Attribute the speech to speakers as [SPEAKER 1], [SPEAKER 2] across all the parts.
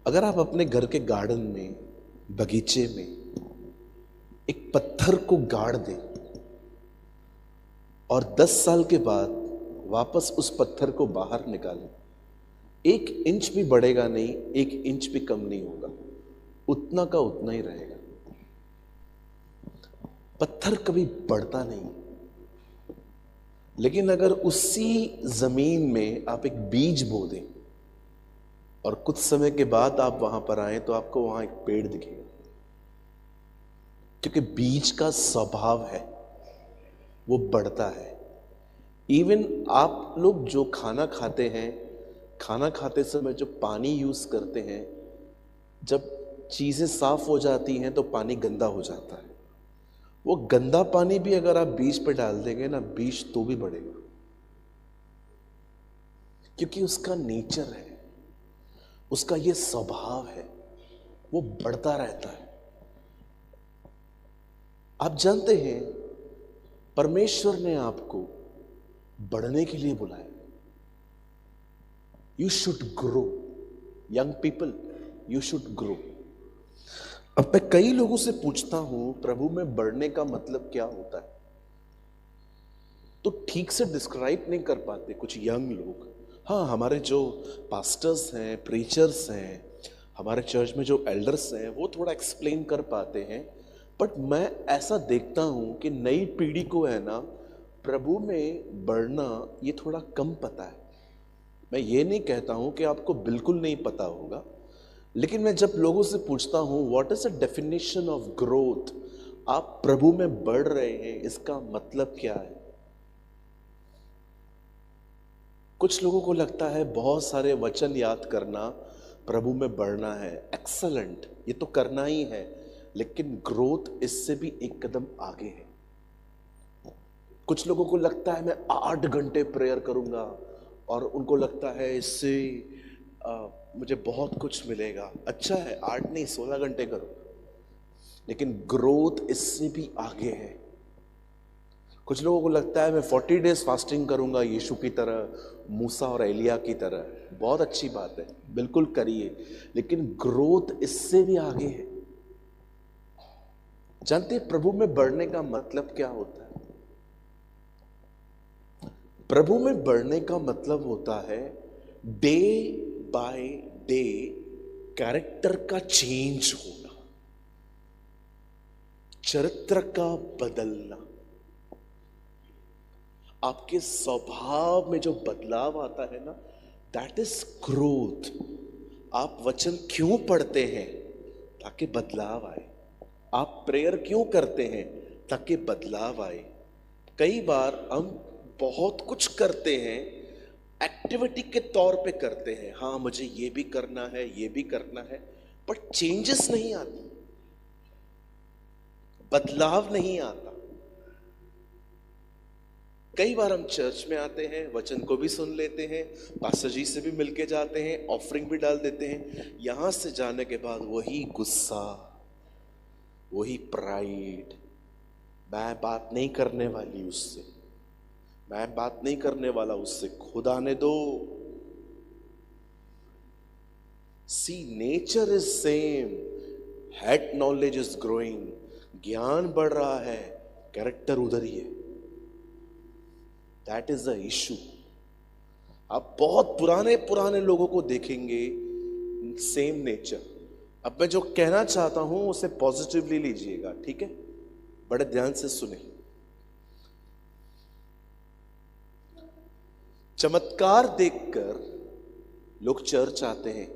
[SPEAKER 1] अगर आप अपने घर के गार्डन में, बगीचे में एक पत्थर को गाड़ दें और 10 साल के बाद वापस उस पत्थर को बाहर निकालें, 1 इंच भी बढ़ेगा नहीं, 1 इंच भी कम नहीं होगा, उतना का उतना ही रहेगा। पत्थर कभी बढ़ता नहीं। लेकिन अगर उसी जमीन में आप एक बीज बो दें और कुछ समय के बाद आप वहां पर आए तो आपको वहां एक पेड़ दिखेगा, क्योंकि बीज का स्वभाव है, वो बढ़ता है। इवन आप लोग जो खाना खाते हैं, खाना खाते समय जो पानी यूज करते हैं, जब चीजें साफ हो जाती हैं तो पानी गंदा हो जाता है। वो गंदा पानी भी अगर आप बीज पे डाल देंगे ना, बीज तो भी बढ़ेगा, क्योंकि उसका नेचर है, उसका ये स्वभाव है, वो बढ़ता रहता है। आप जानते हैं परमेश्वर ने आपको बढ़ने के लिए बुलाया। You should grow, young people, you should grow. अब मैं कई लोगों से पूछता हूं प्रभु में बढ़ने का मतलब क्या होता है, तो ठीक से डिस्क्राइब नहीं कर पाते कुछ यंग लोग। हाँ, हमारे जो पास्टर्स हैं, प्रीचर्स हैं, हमारे चर्च में जो एल्डर्स हैं, वो थोड़ा एक्सप्लेन कर पाते हैं। बट मैं ऐसा देखता हूं कि नई पीढ़ी को है ना, प्रभु में बढ़ना ये थोड़ा कम पता है। मैं ये नहीं कहता हूं कि आपको बिल्कुल नहीं पता होगा, लेकिन मैं जब लोगों से पूछता हूं what is the definition of growth, आप प्रभु में बढ़ रहे हैं, इसका मतलब क्या है। कुछ लोगों को लगता है बहुत सारे वचन याद करना प्रभु में बढ़ना है। एक्सलेंट, ये तो करना ही है, लेकिन ग्रोथ इससे भी एक कदम आगे है। कुछ लोगों को लगता है मैं 8 घंटे प्रेयर करूंगा और उनको लगता है इससे मुझे बहुत कुछ मिलेगा। अच्छा है, 8 नहीं 16 घंटे करो, लेकिन ग्रोथ इससे भी आगे है। कुछ लोगों को लगता है मैं 40 डेज फास्टिंग करूंगा यीशु की तरह, मूसा और एलिया की तरह। बहुत अच्छी बात है, बिल्कुल करिए, लेकिन ग्रोथ इससे भी आगे है। जानते हैं प्रभु में बढ़ने का मतलब क्या होता है? प्रभु में बढ़ने का मतलब होता है डे बाय डे कैरेक्टर का चेंज होना, चरित्र का बदलना। आपके स्वभाव में जो बदलाव आता है ना, दैट इज ग्रोथ। आप वचन क्यों पढ़ते हैं? ताकि बदलाव आए। आप प्रेयर क्यों करते हैं? ताकि बदलाव आए। कई बार हम बहुत कुछ करते हैं, एक्टिविटी के तौर पे करते हैं, हाँ मुझे ये भी करना है, ये भी करना है, बट चेंजेस नहीं आती, बदलाव नहीं आता। कई बार हम चर्च में आते हैं, वचन को भी सुन लेते हैं, पास्टर जी से भी मिलके जाते हैं, ऑफरिंग भी डाल देते हैं, यहां से जाने के बाद वही गुस्सा, वही प्राइड, मैं बात नहीं करने वाली उससे, मैं बात नहीं करने वाला उससे, खुद आने दो। See nature is same, head knowledge is growing, ज्ञान बढ़ रहा है, कैरेक्टर उधर ही है। That is the issue. आप बहुत पुराने पुराने लोगों को देखेंगे, सेम नेचर। अब मैं जो कहना चाहता हूं उसे पॉजिटिवली लीजिएगा, ठीक है? बड़े ध्यान से सुने। चमत्कार देखकर लोग चर्च आते हैं,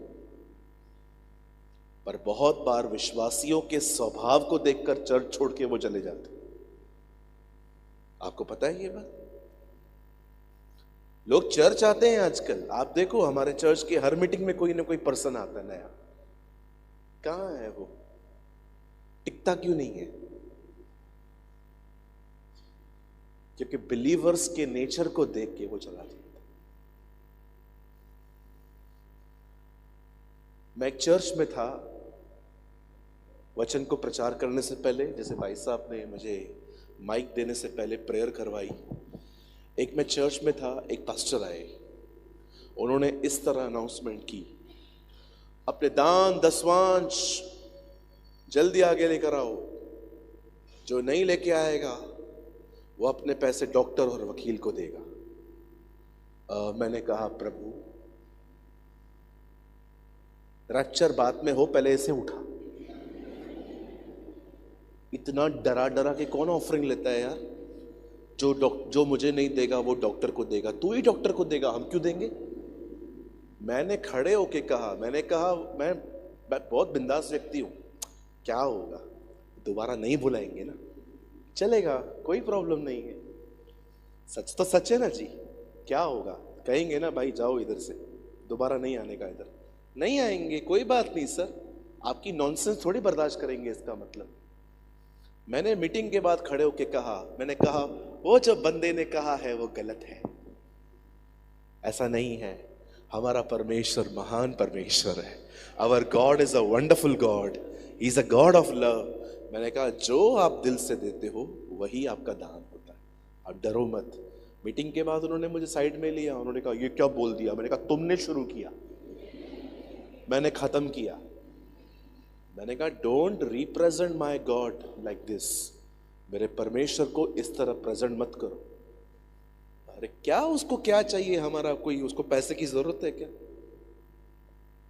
[SPEAKER 1] पर बहुत बार विश्वासियों के स्वभाव को देखकर चर्च छोड़ के वो चले जाते हैं। आपको पता है ये बात? लोग चर्च आते हैं आजकल, आप देखो हमारे चर्च की हर मीटिंग में कोई ना कोई पर्सन आता है नया। कहां है वो? टिकता क्यों नहीं है? क्योंकि बिलीवर्स के नेचर को देख के वो चला जाता है। मैं एक चर्च में था, वचन को प्रचार करने से पहले, जैसे भाई साहब ने मुझे माइक देने से पहले प्रेयर करवाई। एक मैं चर्च में था, एक पास्टर आए, उन्होंने इस तरह अनाउंसमेंट की, अपने दान दसवांश जल्दी आगे लेकर आओ। जो नहीं लेके आएगा वो अपने पैसे डॉक्टर और वकील को देगा। मैंने कहा प्रभु रैप्चर बाद में हो, पहले इसे उठा। इतना डरा डरा के कौन ऑफरिंग लेता है यार? जो मुझे नहीं देगा वो डॉक्टर को देगा। तू ही डॉक्टर को देगा, हम क्यों देंगे? मैंने खड़े होके कहा, मैंने कहा मैं बहुत बिंदास व्यक्ति हूं, क्या होगा, दोबारा नहीं बुलाएंगे ना, चलेगा, कोई प्रॉब्लम नहीं है। सच तो सच है ना जी, क्या होगा, कहेंगे ना भाई जाओ इधर से, दोबारा नहीं आने का, इधर नहीं आएंगे, कोई बात नहीं सर, आपकी नॉनसेंस थोड़ी बर्दाश्त करेंगे इसका मतलब। मैंने मीटिंग के बाद खड़े होके कहा, मैंने कहा वो जो बंदे ने कहा है वो गलत है, ऐसा नहीं है। हमारा परमेश्वर महान परमेश्वर है। Our God is a wonderful God, he is a God of love. मैंने कहा जो आप दिल से देते हो वही आपका दान होता है, आप डरो मत। मीटिंग के बाद उन्होंने मुझे साइड में लिया, उन्होंने कहा ये क्या बोल दिया? मैंने कहा तुमने शुरू किया, मैंने खत्म किया। मैंने कहा don't represent my God like this, मेरे परमेश्वर को इस तरह प्रेजेंट मत करो। अरे क्या उसको क्या चाहिए हमारा, कोई उसको पैसे की जरूरत है क्या?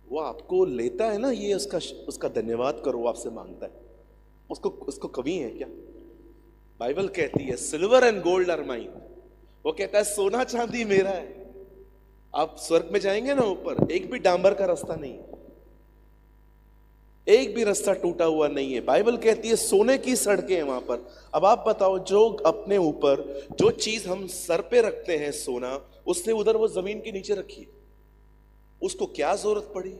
[SPEAKER 1] वो आपको लेता है ना, ये उसका धन्यवाद करो, वो आपसे मांगता है, उसको कमी है क्या? बाइबल कहती है silver and gold are mine, वो कहता है सोना चांदी मेरा है। आप स्वर्ग में जाएंगे ना ऊपर, एक भी डांबर का रास्ता नहीं है, एक भी रास्ता टूटा हुआ नहीं है। बाइबल कहती है सोने की सड़कें हैं वहां पर। अब आप बताओ, जो अपने ऊपर जो चीज हम सर पे रखते हैं सोना, उसने उधर वो जमीन के नीचे रखी है, उसको क्या जरूरत पड़ी?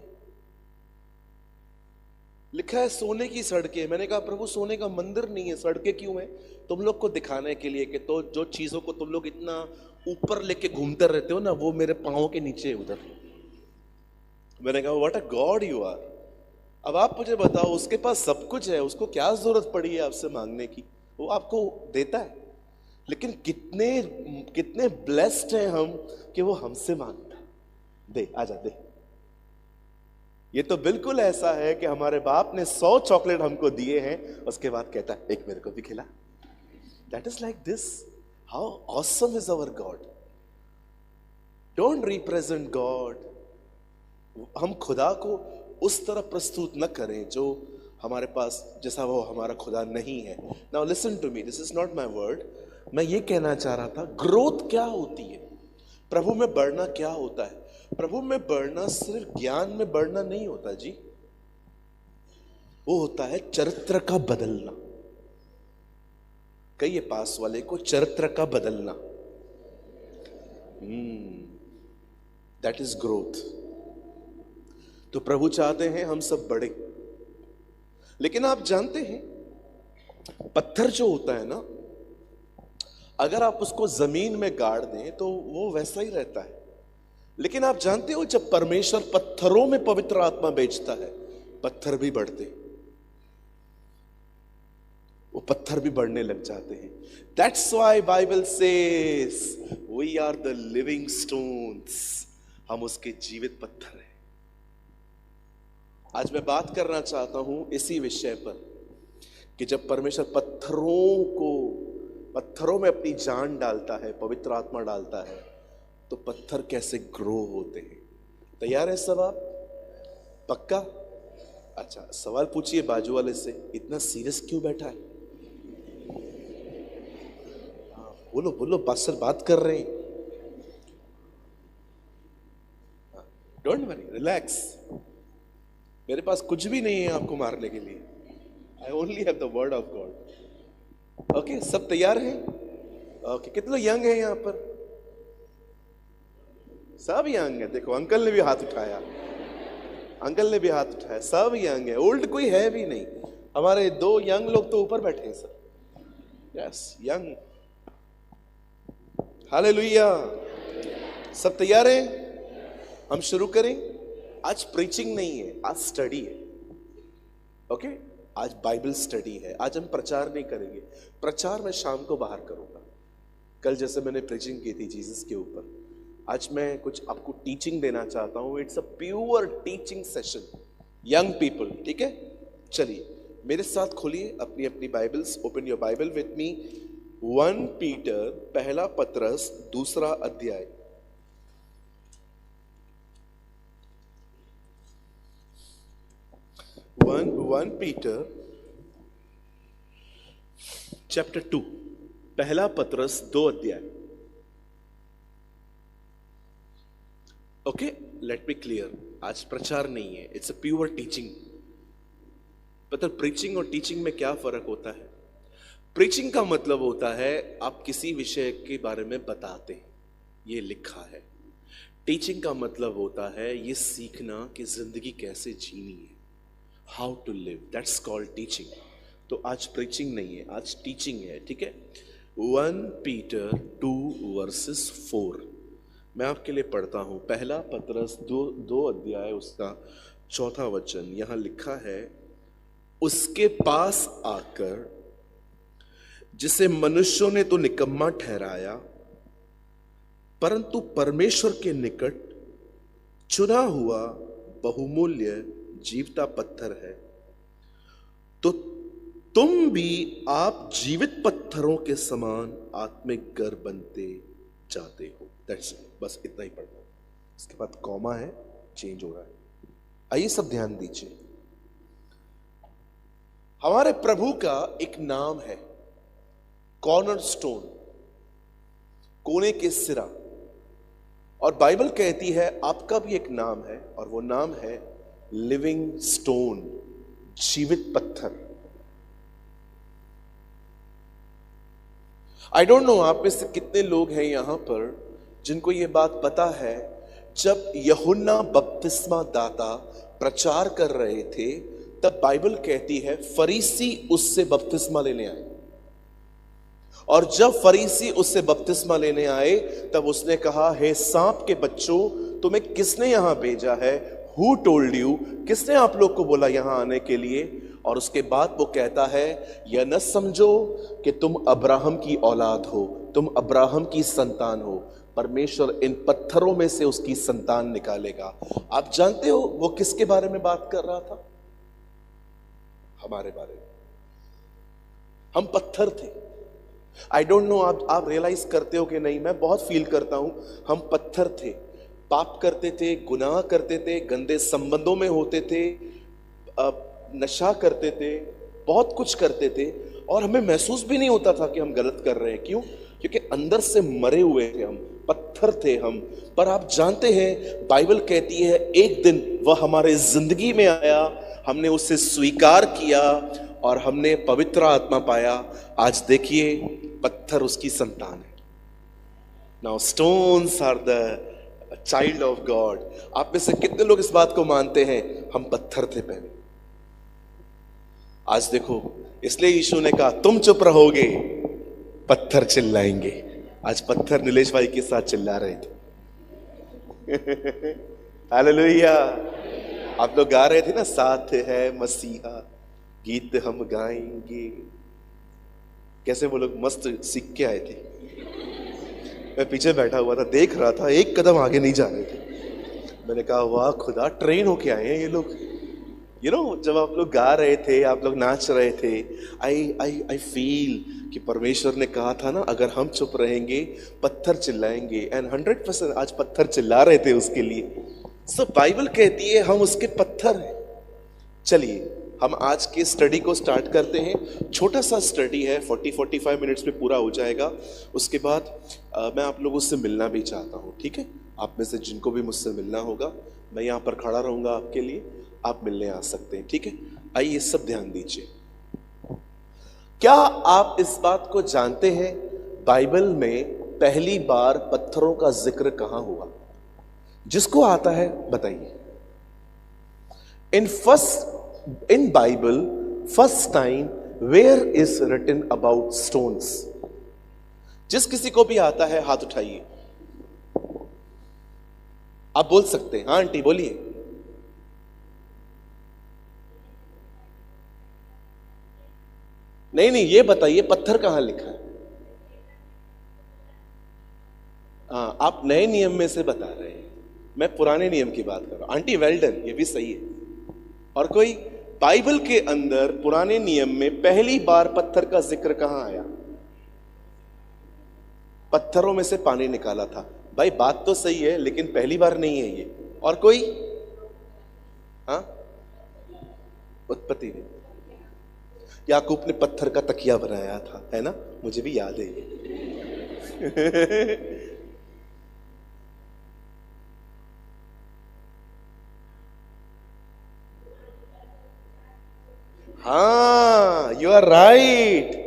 [SPEAKER 1] लिखा है सोने की सड़कें। मैंने कहा प्रभु सोने का मंदिर नहीं है, सड़कें क्यों है? तुम लोग को दिखाने के लिए कि तो जो चीजों को तुम लोग इतना ऊपर लेके घूमते रहते हो ना, वो मेरे पांवों के नीचे है उधर। मैंने कहा what a God you are. अब आप मुझे बताओ, उसके पास सब कुछ है, उसको क्या जरूरत पड़ी है आपसे मांगने की? वो आपको देता है। लेकिन कितने कितने ब्लेस्ड हैं हम कि वो हमसे मांगता है, दे आजा दे। ये तो बिल्कुल ऐसा है कि हमारे बाप ने 100 चॉकलेट हमको दिए हैं, उसके बाद कहता है एक मेरे को भी खिला। That is like this, how awesome is our God. Don't represent God. हम खुदा को उस तरह प्रस्तुत न करें जो हमारे पास, जैसा वो हमारा खुदा नहीं है। Now listen to me, this is not my word. मैं ये कहना चाह रहा था, ग्रोथ क्या होती है, प्रभु में बढ़ना क्या होता है? प्रभु में बढ़ना सिर्फ ज्ञान में बढ़ना नहीं होता जी, वो होता है चरित्र का बदलना। कहिए पास वाले को, चरित्र का बदलना, दैट इज ग्रोथ। तो प्रभु चाहते हैं हम सब बढ़े। लेकिन आप जानते हैं पत्थर जो होता है ना, अगर आप उसको जमीन में गाड़ दें तो वो वैसा ही रहता है। लेकिन आप जानते हो जब परमेश्वर पत्थरों में पवित्र आत्मा भेजता है, पत्थर भी बढ़ते, वो पत्थर भी बढ़ने लग जाते हैं। That's why Bible says we are the living stones, हम उसके जीवित पत्थर हैं। आज मैं बात करना चाहता हूं इसी विषय पर कि जब परमेश्वर पत्थरों में अपनी जान डालता है, पवित्र आत्मा डालता है, तो पत्थर कैसे ग्रो होते हैं। तैयार है सब आप? पक्का? अच्छा, सवाल पूछिए बाजू वाले से, इतना सीरियस क्यों बैठा है? बोलो बोलो, पास्टर बात कर रहे हैं। डोंट वरी, रिलैक्स, मेरे पास कुछ भी नहीं है आपको मारने के लिए। I only have the word of God. Okay, सब तैयार हैं? ओके, कितने यंग हैं यहाँ पर? सब यंग है। देखो अंकल ने भी हाथ उठाया, अंकल ने भी हाथ उठाया, सब यंग है, ओल्ड कोई है भी नहीं। हमारे 2 यंग लोग तो ऊपर बैठे हैं सर। Yes, young. हालेलुया। सब तैयार हैं? हम शुरू करें। आज प्रीचिंग नहीं है, आज स्टडी है। ओके, आज बाइबल स्टडी है। आज हम प्रचार नहीं करेंगे, प्रचार मैं शाम को बाहर करूंगा। कल जैसे मैंने प्रीचिंग की थी जीसस के ऊपर, आज मैं कुछ आपको टीचिंग देना चाहता हूं। It's a pure teaching session. Young people, ठीक है। चलिए मेरे साथ खोलिए अपनी अपनी Bibles, open your Bible with me. 1 Peter, पहला पत्रस, दूसरा अध्याय। 1 पीटर चैप्टर 2, पहला पत्रस 2 अध्याय। ओके, लेट मी क्लियर, आज प्रचार नहीं है, इट्स अ प्योर टीचिंग। पता प्रीचिंग और टीचिंग में क्या फर्क होता है? प्रीचिंग का मतलब होता है आप किसी विषय के बारे में बताते हैं, ये लिखा है। टीचिंग का मतलब होता है ये सीखना कि जिंदगी कैसे जीनी है, how to live, that's called teaching. तो आज प्रीचिंग नहीं है, आज टीचिंग है, ठीक है। 1 पीटर 2 वर्सेस 4 मैं आपके लिए पढ़ता हूं। पहला पत्रस 2 अध्याय, उसका 4था वचन यहां लिखा है, उसके पास आकर जिसे मनुष्यों ने तो निकम्मा ठहराया, परंतु परमेश्वर के निकट चुना हुआ बहुमूल्य जीवता पत्थर है। तो तुम भी आप जीवित पत्थरों के समान आत्मिक घर बनते जाते हो। दैट्स इट, बस इतना ही पढ़ना। इसके बाद कॉमा है, चेंज हो रहा है। आइए सब ध्यान दीजिए। हमारे प्रभु का एक नाम है कॉर्नरस्टोन, कोने के सिरा। और बाइबल कहती है आपका भी एक नाम है, और वो नाम है लिविंग स्टोन, जीवित पत्थर। आई डोंट नो आप में से कितने लोग हैं यहां पर जिनको ये बात पता है, जब यूहन्ना बपतिस्मा दाता प्रचार कर रहे थे तब बाइबल कहती है फरीसी उससे बपतिस्मा लेने आए। और जब फरीसी उससे बपतिस्मा लेने आए तब उसने कहा, हे सांप के बच्चों, तुम्हें किसने यहां भेजा है? हु टोल्ड यू, किसने आप लोग को बोला यहां आने के लिए? और उसके बाद वो कहता है, यह न समझो कि तुम अब्राहम की औलाद हो, तुम अब्राहम की संतान हो, परमेश्वर इन पत्थरों में से उसकी संतान निकालेगा। आप जानते हो वो किसके बारे में बात कर रहा था? हमारे बारे में। हम पत्थर थे। आई डोंट नो आप रियलाइज करते हो कि नहीं, मैं बहुत फील करता हूं। हम पत्थर थे, पाप करते थे, गुनाह करते थे, गंदे संबंधों में होते थे, नशा करते थे, बहुत कुछ करते थे, और हमें महसूस भी नहीं होता था कि हम गलत कर रहे हैं। क्यों? क्योंकि अंदर से मरे हुए थे हम, पत्थर थे हम। पर आप जानते हैं बाइबल कहती है एक दिन वह हमारे जिंदगी में आया, हमने उसे स्वीकार किया और हमने पवित्र आत्मा पाया। आज देखिए पत्थर उसकी संतान है। Now stones are the child of God. आप में से कितने लोग इस बात को मानते हैं हम पत्थर थे पहले? आज देखो, इसलिए यीशु ने कहा तुम चुप रहोगे पत्थर चिल्लाएंगे। आज पत्थर नीलेश भाई के साथ चिल्ला रहे थे। हालेलुया। आप लोग गा रहे थे ना, साथ है मसीहा गीत हम गाएंगे। कैसे वो लोग मस्त सीख के आए थे। मैं पीछे बैठा हुआ था, देख रहा था, एक कदम आगे नहीं जा रहे थे। मैंने कहा वाह खुदा, ट्रेन होके आए हैं ये लोग। जब आप लोग गा रहे थे, आप लोग नाच रहे थे, आई फील कि परमेश्वर ने कहा था ना, अगर हम चुप रहेंगे पत्थर चिल्लाएंगे। एंड 100% आज पत्थर चिल्ला रहे थे उसके लिए। सब बाइबल कहती है हम उसके पत्थर हैं। चलिए हम आज के स्टडी को स्टार्ट करते हैं। छोटा सा स्टडी है, 40-45 मिनट्स में पूरा हो जाएगा। उसके बाद मैं आप लोगों से मिलना भी चाहता हूँ, ठीक है? आप में से जिनको भी मुझसे मिलना होगा, मैं यहाँ पर खड़ा रहूंगा आपके लिए, आप मिलने आ सकते हैं, ठीक है? आइए सब ध्यान दीजिए। क्या आप इस बात को जानते हैं बाइबल में पहली बार पत्थरों का जिक्र कहां हुआ? जिसको आता है बताइए। In Bible first time where is written about stones? जिस किसी को भी आता है हाथ उठाइए। आप बोल सकते हैं। हाँ आंटी बोलिए। नहीं, ये बताइए पत्थर कहां लिखा है? हाँ, आप नए नियम में से बता रहे हैं, मैं पुराने नियम की बात कर रहा हूं। आंटी वेल डन, ये भी सही है। और कोई? बाइबल के अंदर पुराने नियम में पहली बार पत्थर का जिक्र कहां आया? पत्थरों में से पानी निकाला था। भाई बात तो सही है, लेकिन पहली बार नहीं है ये। और कोई? हाँ, उत्पत्ति में याकूब ने पत्थर का तकिया बनाया था, है ना? मुझे भी याद है ये। हाँ, यू आर राइट।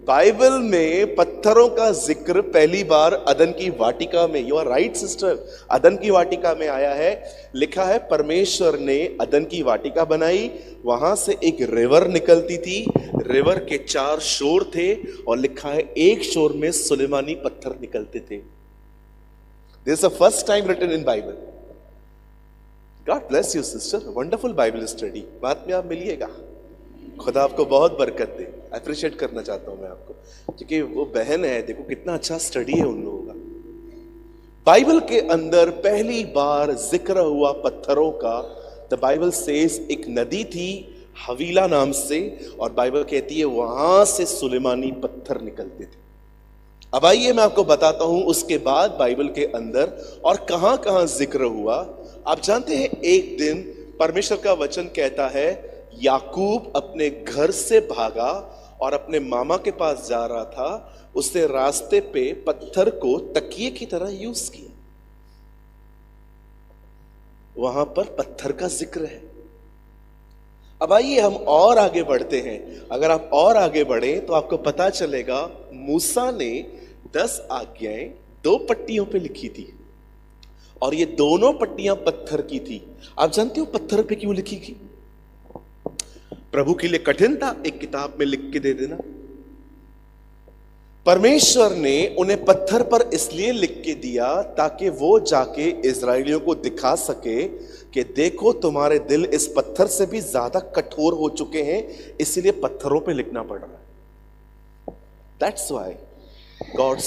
[SPEAKER 1] बाइबल में पत्थरों का जिक्र पहली बार अदन की वाटिका में, यू आर राइट सिस्टर, अदन की वाटिका में आया है। लिखा है परमेश्वर ने अदन की वाटिका बनाई, वहां से एक रिवर निकलती थी, रिवर के 4 शोर थे, और लिखा है एक शोर में सुलेमानी पत्थर निकलते थे। This is the first time written in Bible. God bless you sister, wonderful Bible study. बाद में आप मिलिएगा, खुदा आपको बहुत बरकत दे। अप्रिशिएट करना चाहता हूं मैं आपको, क्योंकि वो बहन है, देखो कितना अच्छा स्टडी है उन लोगों का। बाइबल के अंदर पहली बार जिक्र हुआ पत्थरों का। द बाइबल सेज एक नदी थी हवीला नाम से, और बाइबल कहती है वहां से सुलेमानी पत्थर निकलते थे। अब आइए मैं आपको बताता हूं उसके बाद बाइबल के अंदर और कहां कहां जिक्र हुआ। आप जानते हैं एक दिन परमेश्वर का वचन कहता है याकूब अपने घर से भागा और अपने मामा के पास जा रहा था। उसने रास्ते पे पत्थर को तकिए की तरह यूज किया। वहां पर पत्थर का जिक्र है। अब आइए हम और आगे बढ़ते हैं। अगर आप और आगे बढ़े तो आपको पता चलेगा मूसा ने 10 आज्ञाएं 2 पट्टियों पे लिखी थी, और ये दोनों पट्टियां पत्थर की थी। आप जानते हो पत्थर पे क्यों लिखी थी? प्रभु के लिए कठिन था एक किताब में लिख के दे देना। परमेश्वर ने उन्हें पत्थर पर इसलिए लिख के दिया ताकि वो जाके इजरायलियों को दिखा सके कि देखो तुम्हारे दिल इस पत्थर से भी ज्यादा कठोर हो चुके हैं, इसलिए पत्थरों पे लिखना पड़ रहा है। That's why God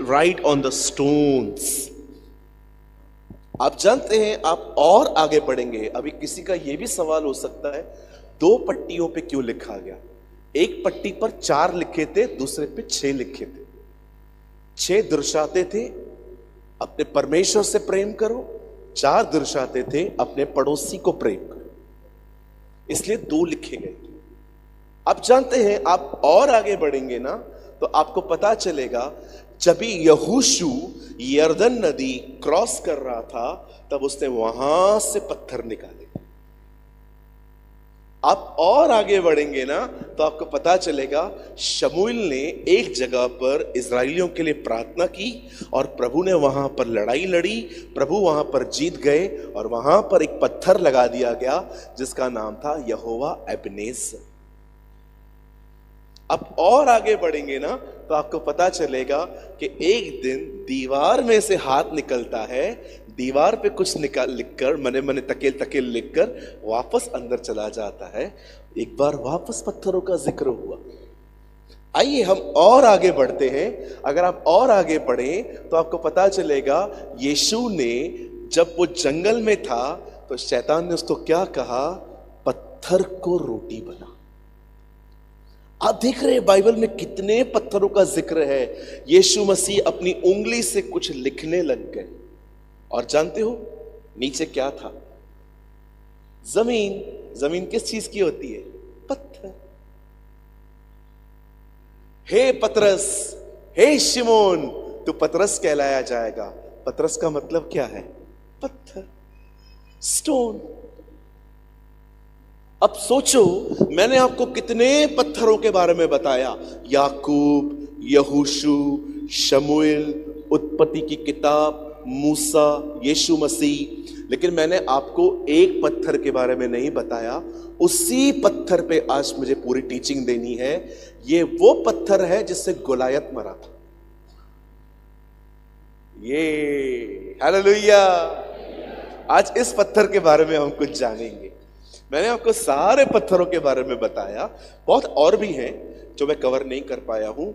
[SPEAKER 1] right on the stones. आप जानते हैं, आप और आगे बढ़ेंगे, अभी किसी का यह भी सवाल हो सकता है 2 पट्टियों पे क्यों लिखा गया? एक पट्टी पर 4 लिखे थे, दूसरे पे 6 लिखे थे। 6 दर्शाते थे अपने परमेश्वर से प्रेम करो, 4 दर्शाते थे अपने पड़ोसी को प्रेम करो, इसलिए 2 लिखे गए थे। आप जानते हैं, आप और आगे बढ़ेंगे ना तो आपको पता चलेगा जब यहोशू यरदन नदी क्रॉस कर रहा था तब उसने वहां से पत्थर निकाले। आप और आगे बढ़ेंगे ना तो आपको पता चलेगा शमूएल ने एक जगह पर इजराइलियों के लिए प्रार्थना की और प्रभु ने वहां पर लड़ाई लड़ी, प्रभु वहां पर जीत गए और वहां पर एक पत्थर लगा दिया गया जिसका नाम था यहोवा एबेनेजर। अब और आगे बढ़ेंगे ना तो आपको पता चलेगा कि एक दिन दीवार में से हाथ निकलता है, दीवार पे कुछ निकाल लिखकर मने मने तकेल तकेल लिखकर वापस अंदर चला जाता है। एक बार वापस पत्थरों का जिक्र हुआ। आइए हम और आगे बढ़ते हैं। अगर आप और आगे बढ़े तो आपको पता चलेगा यीशु ने जब वो जंगल में था तो शैतान ने उसको क्या कहा? पत्थर को रोटी बना। आप देख रहे हैं बाइबल में कितने पत्थरों का जिक्र है। यीशु मसीह अपनी उंगली से कुछ लिखने लग गए और जानते हो नीचे क्या था? जमीन। जमीन किस चीज की होती है? पत्थर। हे पतरस, हे शिमोन, तू पतरस कहलाया जाएगा। पतरस का मतलब क्या है? पत्थर, स्टोन। अब सोचो, मैंने आपको कितने पत्थरों के बारे में बताया। याकूब, यहोशू, शमूएल, उत्पत्ति की किताब, मूसा, यीशु मसीह, लेकिन मैंने आपको एक पत्थर के बारे में नहीं बताया। उसी पत्थर पे आज मुझे पूरी टीचिंग देनी है। ये वो पत्थर है जिससे गोलायत मरा था। ये हालेलुया। आज इस पत्थर के बारे में हम कुछ जानेंगे। मैंने आपको सारे पत्थरों के बारे में बताया, बहुत और भी हैं जो मैं कवर नहीं कर पाया हूं,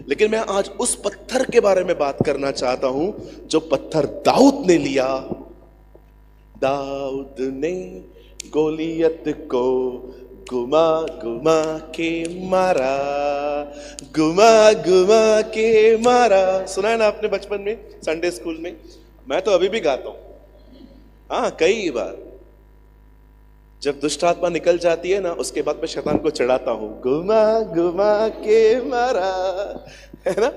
[SPEAKER 1] लेकिन मैं आज उस पत्थर के बारे में बात करना चाहता हूं जो पत्थर दाऊद ने लिया। दाऊद ने गोलियत को गुमा गुमा के मारा, गुमा गुमा के मारा। सुना है ना आपने बचपन में संडे स्कूल में? मैं तो अभी भी गाता हूं, हाँ कई बार। जब दुष्ट आत्मा निकल जाती है ना, उसके बाद मैं शैतान को चढ़ाता हूं, गुमा गुमा के मारा, है ना।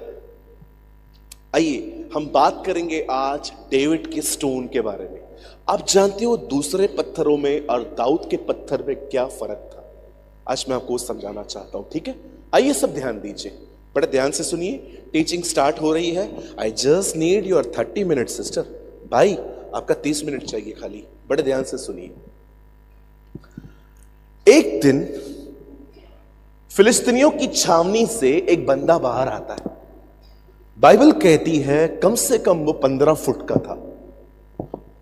[SPEAKER 1] आइए हम बात करेंगे आज डेविड के स्टोन के बारे में। आप जानते हो दूसरे पत्थरों में और दाऊद के पत्थर में क्या फर्क था? आज मैं आपको समझाना चाहता हूं, ठीक है। आइए सब ध्यान दीजिए, बड़े ध्यान से सुनिए। टीचिंग स्टार्ट हो रही है। I just need your 30 minute sister. भाई आपका 30 मिनट चाहिए खाली, बड़े ध्यान से सुनिए। एक दिन फिलिस्तीनियों की छावनी से एक बंदा बाहर आता है। बाइबल कहती है कम से कम वो 15 फुट का था।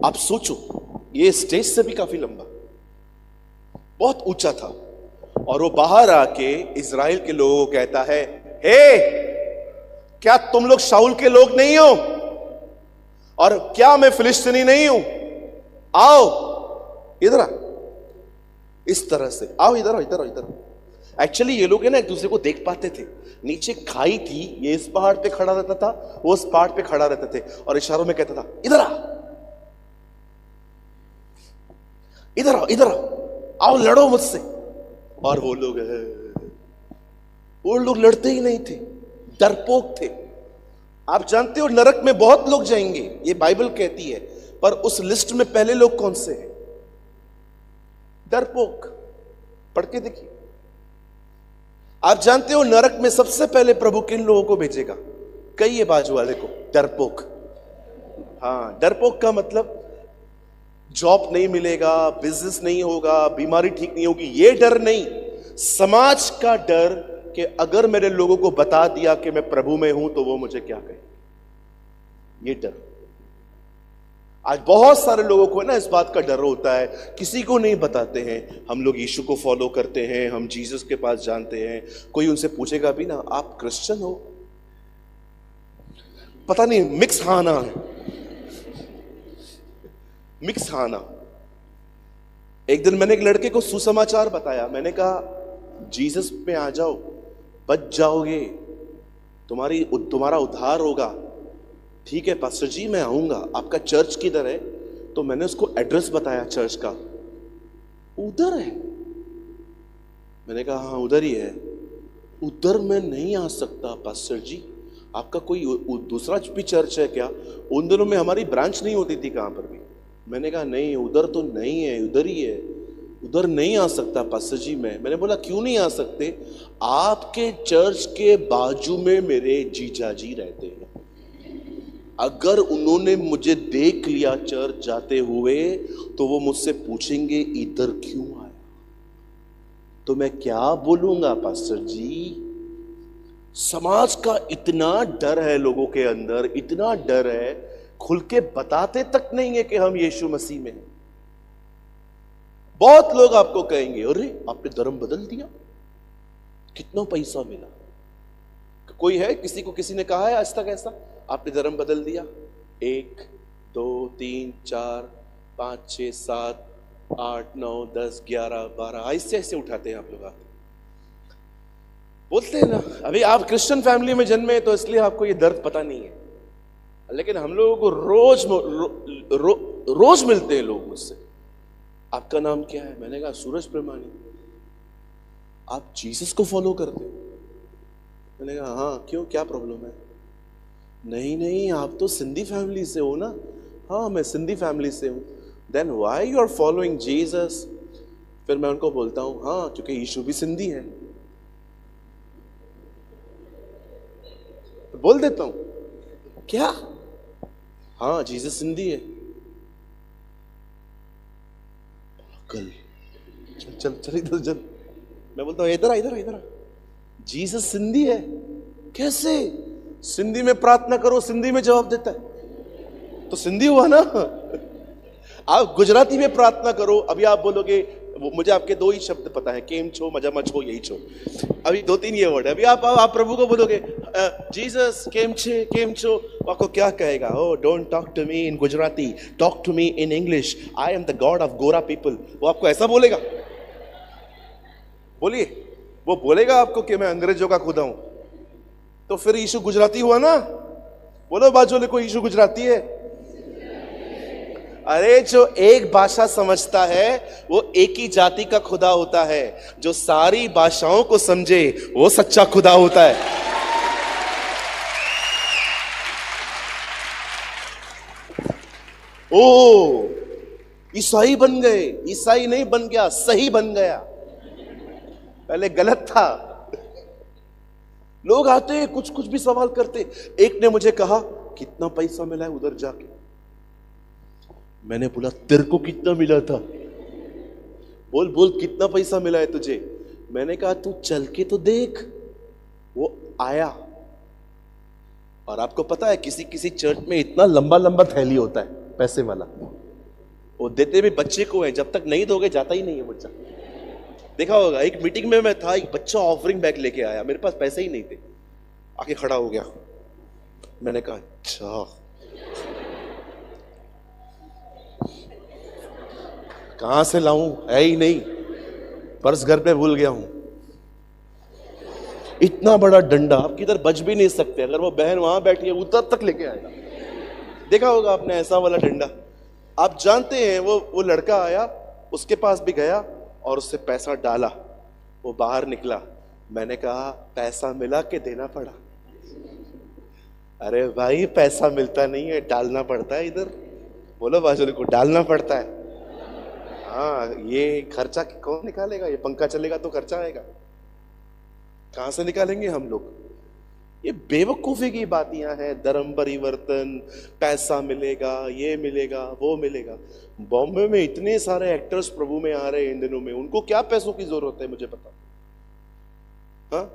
[SPEAKER 1] आप सोचो, ये स्टेज से भी काफी लंबा, बहुत ऊंचा था। और वो बाहर आके इजराइल के लोगों को कहता है, हे, क्या तुम लोग शाऊल के लोग नहीं हो? और क्या मैं फिलिस्तीनी नहीं हूं? आओ इधर आ। इस तरह से आओ, इधर आओ, इधर आओ, इधर आओ। एक्चुअली ये लोग है ना एक दूसरे को देख पाते थे। नीचे खाई थी, ये इस पहाड़ पे खड़ा रहता था, वो उस पहाड़ पे खड़ा रहते थे, और इशारों में कहता था, इधर आ, इधर आओ, इधर आओ, आओ लड़ो मुझसे। और वो लोग लड़ते ही नहीं थे, डरपोक थे। आप जानते हो नरक में बहुत लोग जाएंगे, ये बाइबल कहती है, पर उस लिस्ट में पहले लोग कौन से हैं? डरपोक। पढ़ के देखिए। आप जानते हो नरक में सबसे पहले प्रभु किन लोगों को भेजेगा? कहिए बाजू वाले को, डरपोक। हाँ, डरपोक का मतलब जॉब नहीं मिलेगा, बिजनेस नहीं होगा, बीमारी ठीक नहीं होगी, ये डर नहीं। समाज का डर कि अगर मेरे लोगों को बता दिया कि मैं प्रभु में हूं तो वो मुझे क्या कहेंगे, ये डर। आज बहुत सारे लोगों को ना इस बात का डर होता है, किसी को नहीं बताते हैं। हम लोग यीशु को फॉलो करते हैं, हम जीसस के पास जानते हैं। कोई उनसे पूछेगा भी ना, आप क्रिश्चियन हो? पता नहीं, मिक्स खाना है, मिक्स खाना। एक दिन मैंने एक लड़के को सुसमाचार बताया। मैंने कहा जीसस में आ जाओ, बच जाओगे, तुम्हारा उद्धार होगा। ठीक है पास्टर जी, मैं आऊंगा। आपका चर्च किधर है? तो मैंने उसको एड्रेस बताया चर्च का। उधर है। मैंने कहा हाँ उधर ही है। उधर मैं नहीं आ सकता पास्टर जी, आपका कोई दूसरा भी चर्च है क्या? उन दिनों में हमारी ब्रांच नहीं होती थी कहां पर भी। मैंने कहा नहीं, उधर तो नहीं है, उधर ही है। उधर नहीं आ सकता पास्टर जी मैंने बोला क्यों नहीं आ सकते? आपके चर्च के बाजू में मेरे जीजा जी रहते हैं। अगर उन्होंने मुझे देख लिया चर्च जाते हुए तो वो मुझसे पूछेंगे इधर क्यों आया? तो मैं क्या बोलूंगा पास्टर जी? समाज का इतना डर है लोगों के अंदर, इतना डर है, खुल के बताते तक नहीं है कि हम यीशु मसीह में हैं। बहुत लोग आपको कहेंगे अरे आपने धर्म बदल दिया, कितना पैसा मिला? कोई है, किसी को किसी ने कहा है आज तक ऐसा आपने धर्म बदल दिया? 1 2 3 4 5 6 7 8 9 10 11 12 ऐसे ऐसे उठाते हैं आप लोग। आप बोलते हैं ना अभी आप क्रिश्चियन फैमिली में जन्मे तो इसलिए आपको ये दर्द पता नहीं है, लेकिन हम लोगों को रोज मिलते हैं लोग मुझसे। आपका नाम क्या है? मैंने कहा सूरज प्रेमानी। आप जीसस को फॉलो करते हो? मैंने कहा हाँ, क्यों, क्या प्रॉब्लम है? नहीं, आप तो सिंधी फैमिली से हो ना? हाँ मैं सिंधी फैमिली से हूँ। Then why you are following Jesus? फिर मैं उनको बोलता हूँ हाँ क्योंकि यीशु भी सिंधी है। तो बोल देता हूँ क्या? हाँ जीसस सिंधी है। कल चल चल इधर चल। मैं बोलता हूँ इधर जीसस सिंधी है। कैसे? सिंधी में प्रार्थना करो, सिंधी में जवाब देता है, तो सिंधी हुआ ना। आप गुजराती में प्रार्थना करो, अभी आप बोलोगे, मुझे आपके 2 ही शब्द पता है, केम छो, मजा मच हो, यही छो। अभी 2-3 ये वर्ड है। अभी आप प्रभु को बोलोगे जीसस केम छो, वो आपको क्या कहेगा? Oh don't talk to me in Gujarati, talk to me in English, I am the God of गोरा पीपल। वो आपको ऐसा बोलेगा? बोलिए, वो बोलेगा आपको कि मैं अंग्रेजों का खुदा हूं? तो फिर यीशु गुजराती हुआ ना? बोलो बाजू वाले को, यीशु गुजराती है? अरे जो एक भाषा समझता है वो एक ही जाति का खुदा होता है, जो सारी भाषाओं को समझे वो सच्चा खुदा होता है। ओ ईसाई बन गए, ईसाई नहीं बन गया, सही बन गया, पहले गलत था। लोग आते कुछ कुछ भी सवाल करते। एक ने मुझे कहा कितना पैसा मिला है उधर जाके? मैंने बोला तेरे को कितना मिला था? बोल बोल कितना पैसा मिला है तुझे? मैंने कहा तू चल के तो देख। वो आया, और आपको पता है किसी किसी चर्च में इतना लंबा लंबा थैली होता है पैसे वाला, वो देते भी बच्चे को है, जब तक नहीं दोगे जाता ही नहीं है बच्चा। देखा होगा, एक मीटिंग में मैं था, एक बच्चा ऑफरिंग बैग लेके आया, मेरे पास पैसे ही नहीं थे, आके खड़ा हो गया। मैंने कहा अच्छा कहां से लाऊं, है ही नहीं, पर्स घर पे भूल गया हूं। इतना बड़ा डंडा, आप किधर बच भी नहीं सकते, अगर वो बहन वहां बैठी है उधर तक लेके आएगा। देखा होगा आपने ऐसा वाला डंडा। आप जानते हैं वो लड़का आया, उसके पास भी गया और उससे पैसा डाला, वो बाहर निकला। मैंने कहा पैसा मिला के देना पड़ा? अरे भाई पैसा मिलता नहीं है, डालना पड़ता है। इधर बोलो बाजू को, डालना पड़ता है। हाँ, ये खर्चा कौन निकालेगा? ये पंखा चलेगा तो खर्चा आएगा, कहां से निकालेंगे हम लोग? ये बेवकूफी की बातियां हैं। धर्म परिवर्तन, पैसा मिलेगा, ये मिलेगा, वो मिलेगा। बॉम्बे में इतने सारे एक्टर्स प्रभु में आ रहे हैं इन दिनों में, उनको क्या पैसों की जरूरत है मुझे बताओ? हाँ,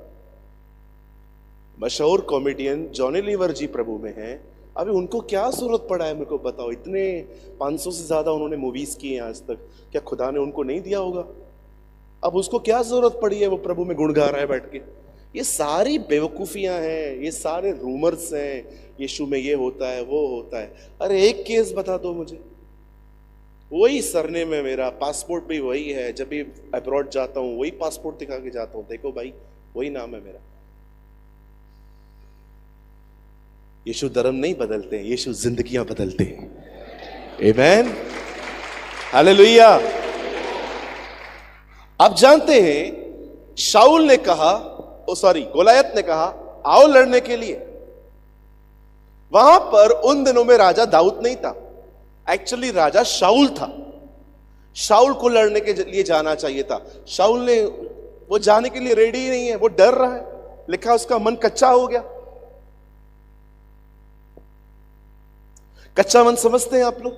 [SPEAKER 1] मशहूर कॉमेडियन जॉनी लीवर जी प्रभु में हैं, अभी उनको क्या जरूरत पड़ा है मेरे को बताओ? इतने 500 से ज्यादा उन्होंने मूवीज की हैं आज तक, क्या खुदा ने उनको नहीं दिया होगा? अब उसको क्या जरूरत पड़ी है, वो प्रभु में गुण गा रहा है बैठ के? ये सारी बेवकूफियां हैं, ये सारे रूमर्स हैं, यीशु में ये होता है वो होता है। अरे एक केस बता दो मुझे, वही सरनेम है मेरा, पासपोर्ट भी वही है, जब भी अब्रॉड जाता हूं वही पासपोर्ट दिखा के जाता हूं, देखो भाई वही नाम है मेरा। यीशु धर्म नहीं बदलते हैं, यीशु जिंदगियां बदलते हैं। आमेन, हालेलुया। आप जानते हैं शाऊल ने कहा, गोलायत ने कहा आओ लड़ने के लिए। वहां पर उन दिनों में राजा दाऊद नहीं था, एक्चुअली राजा शाऊल था। शाऊल को लड़ने के लिए जाना चाहिए था, शाऊल ने वो जाने के लिए रेडी ही नहीं है, वो डर रहा है, लिखा उसका मन कच्चा हो गया। कच्चा मन समझते हैं आप लोग?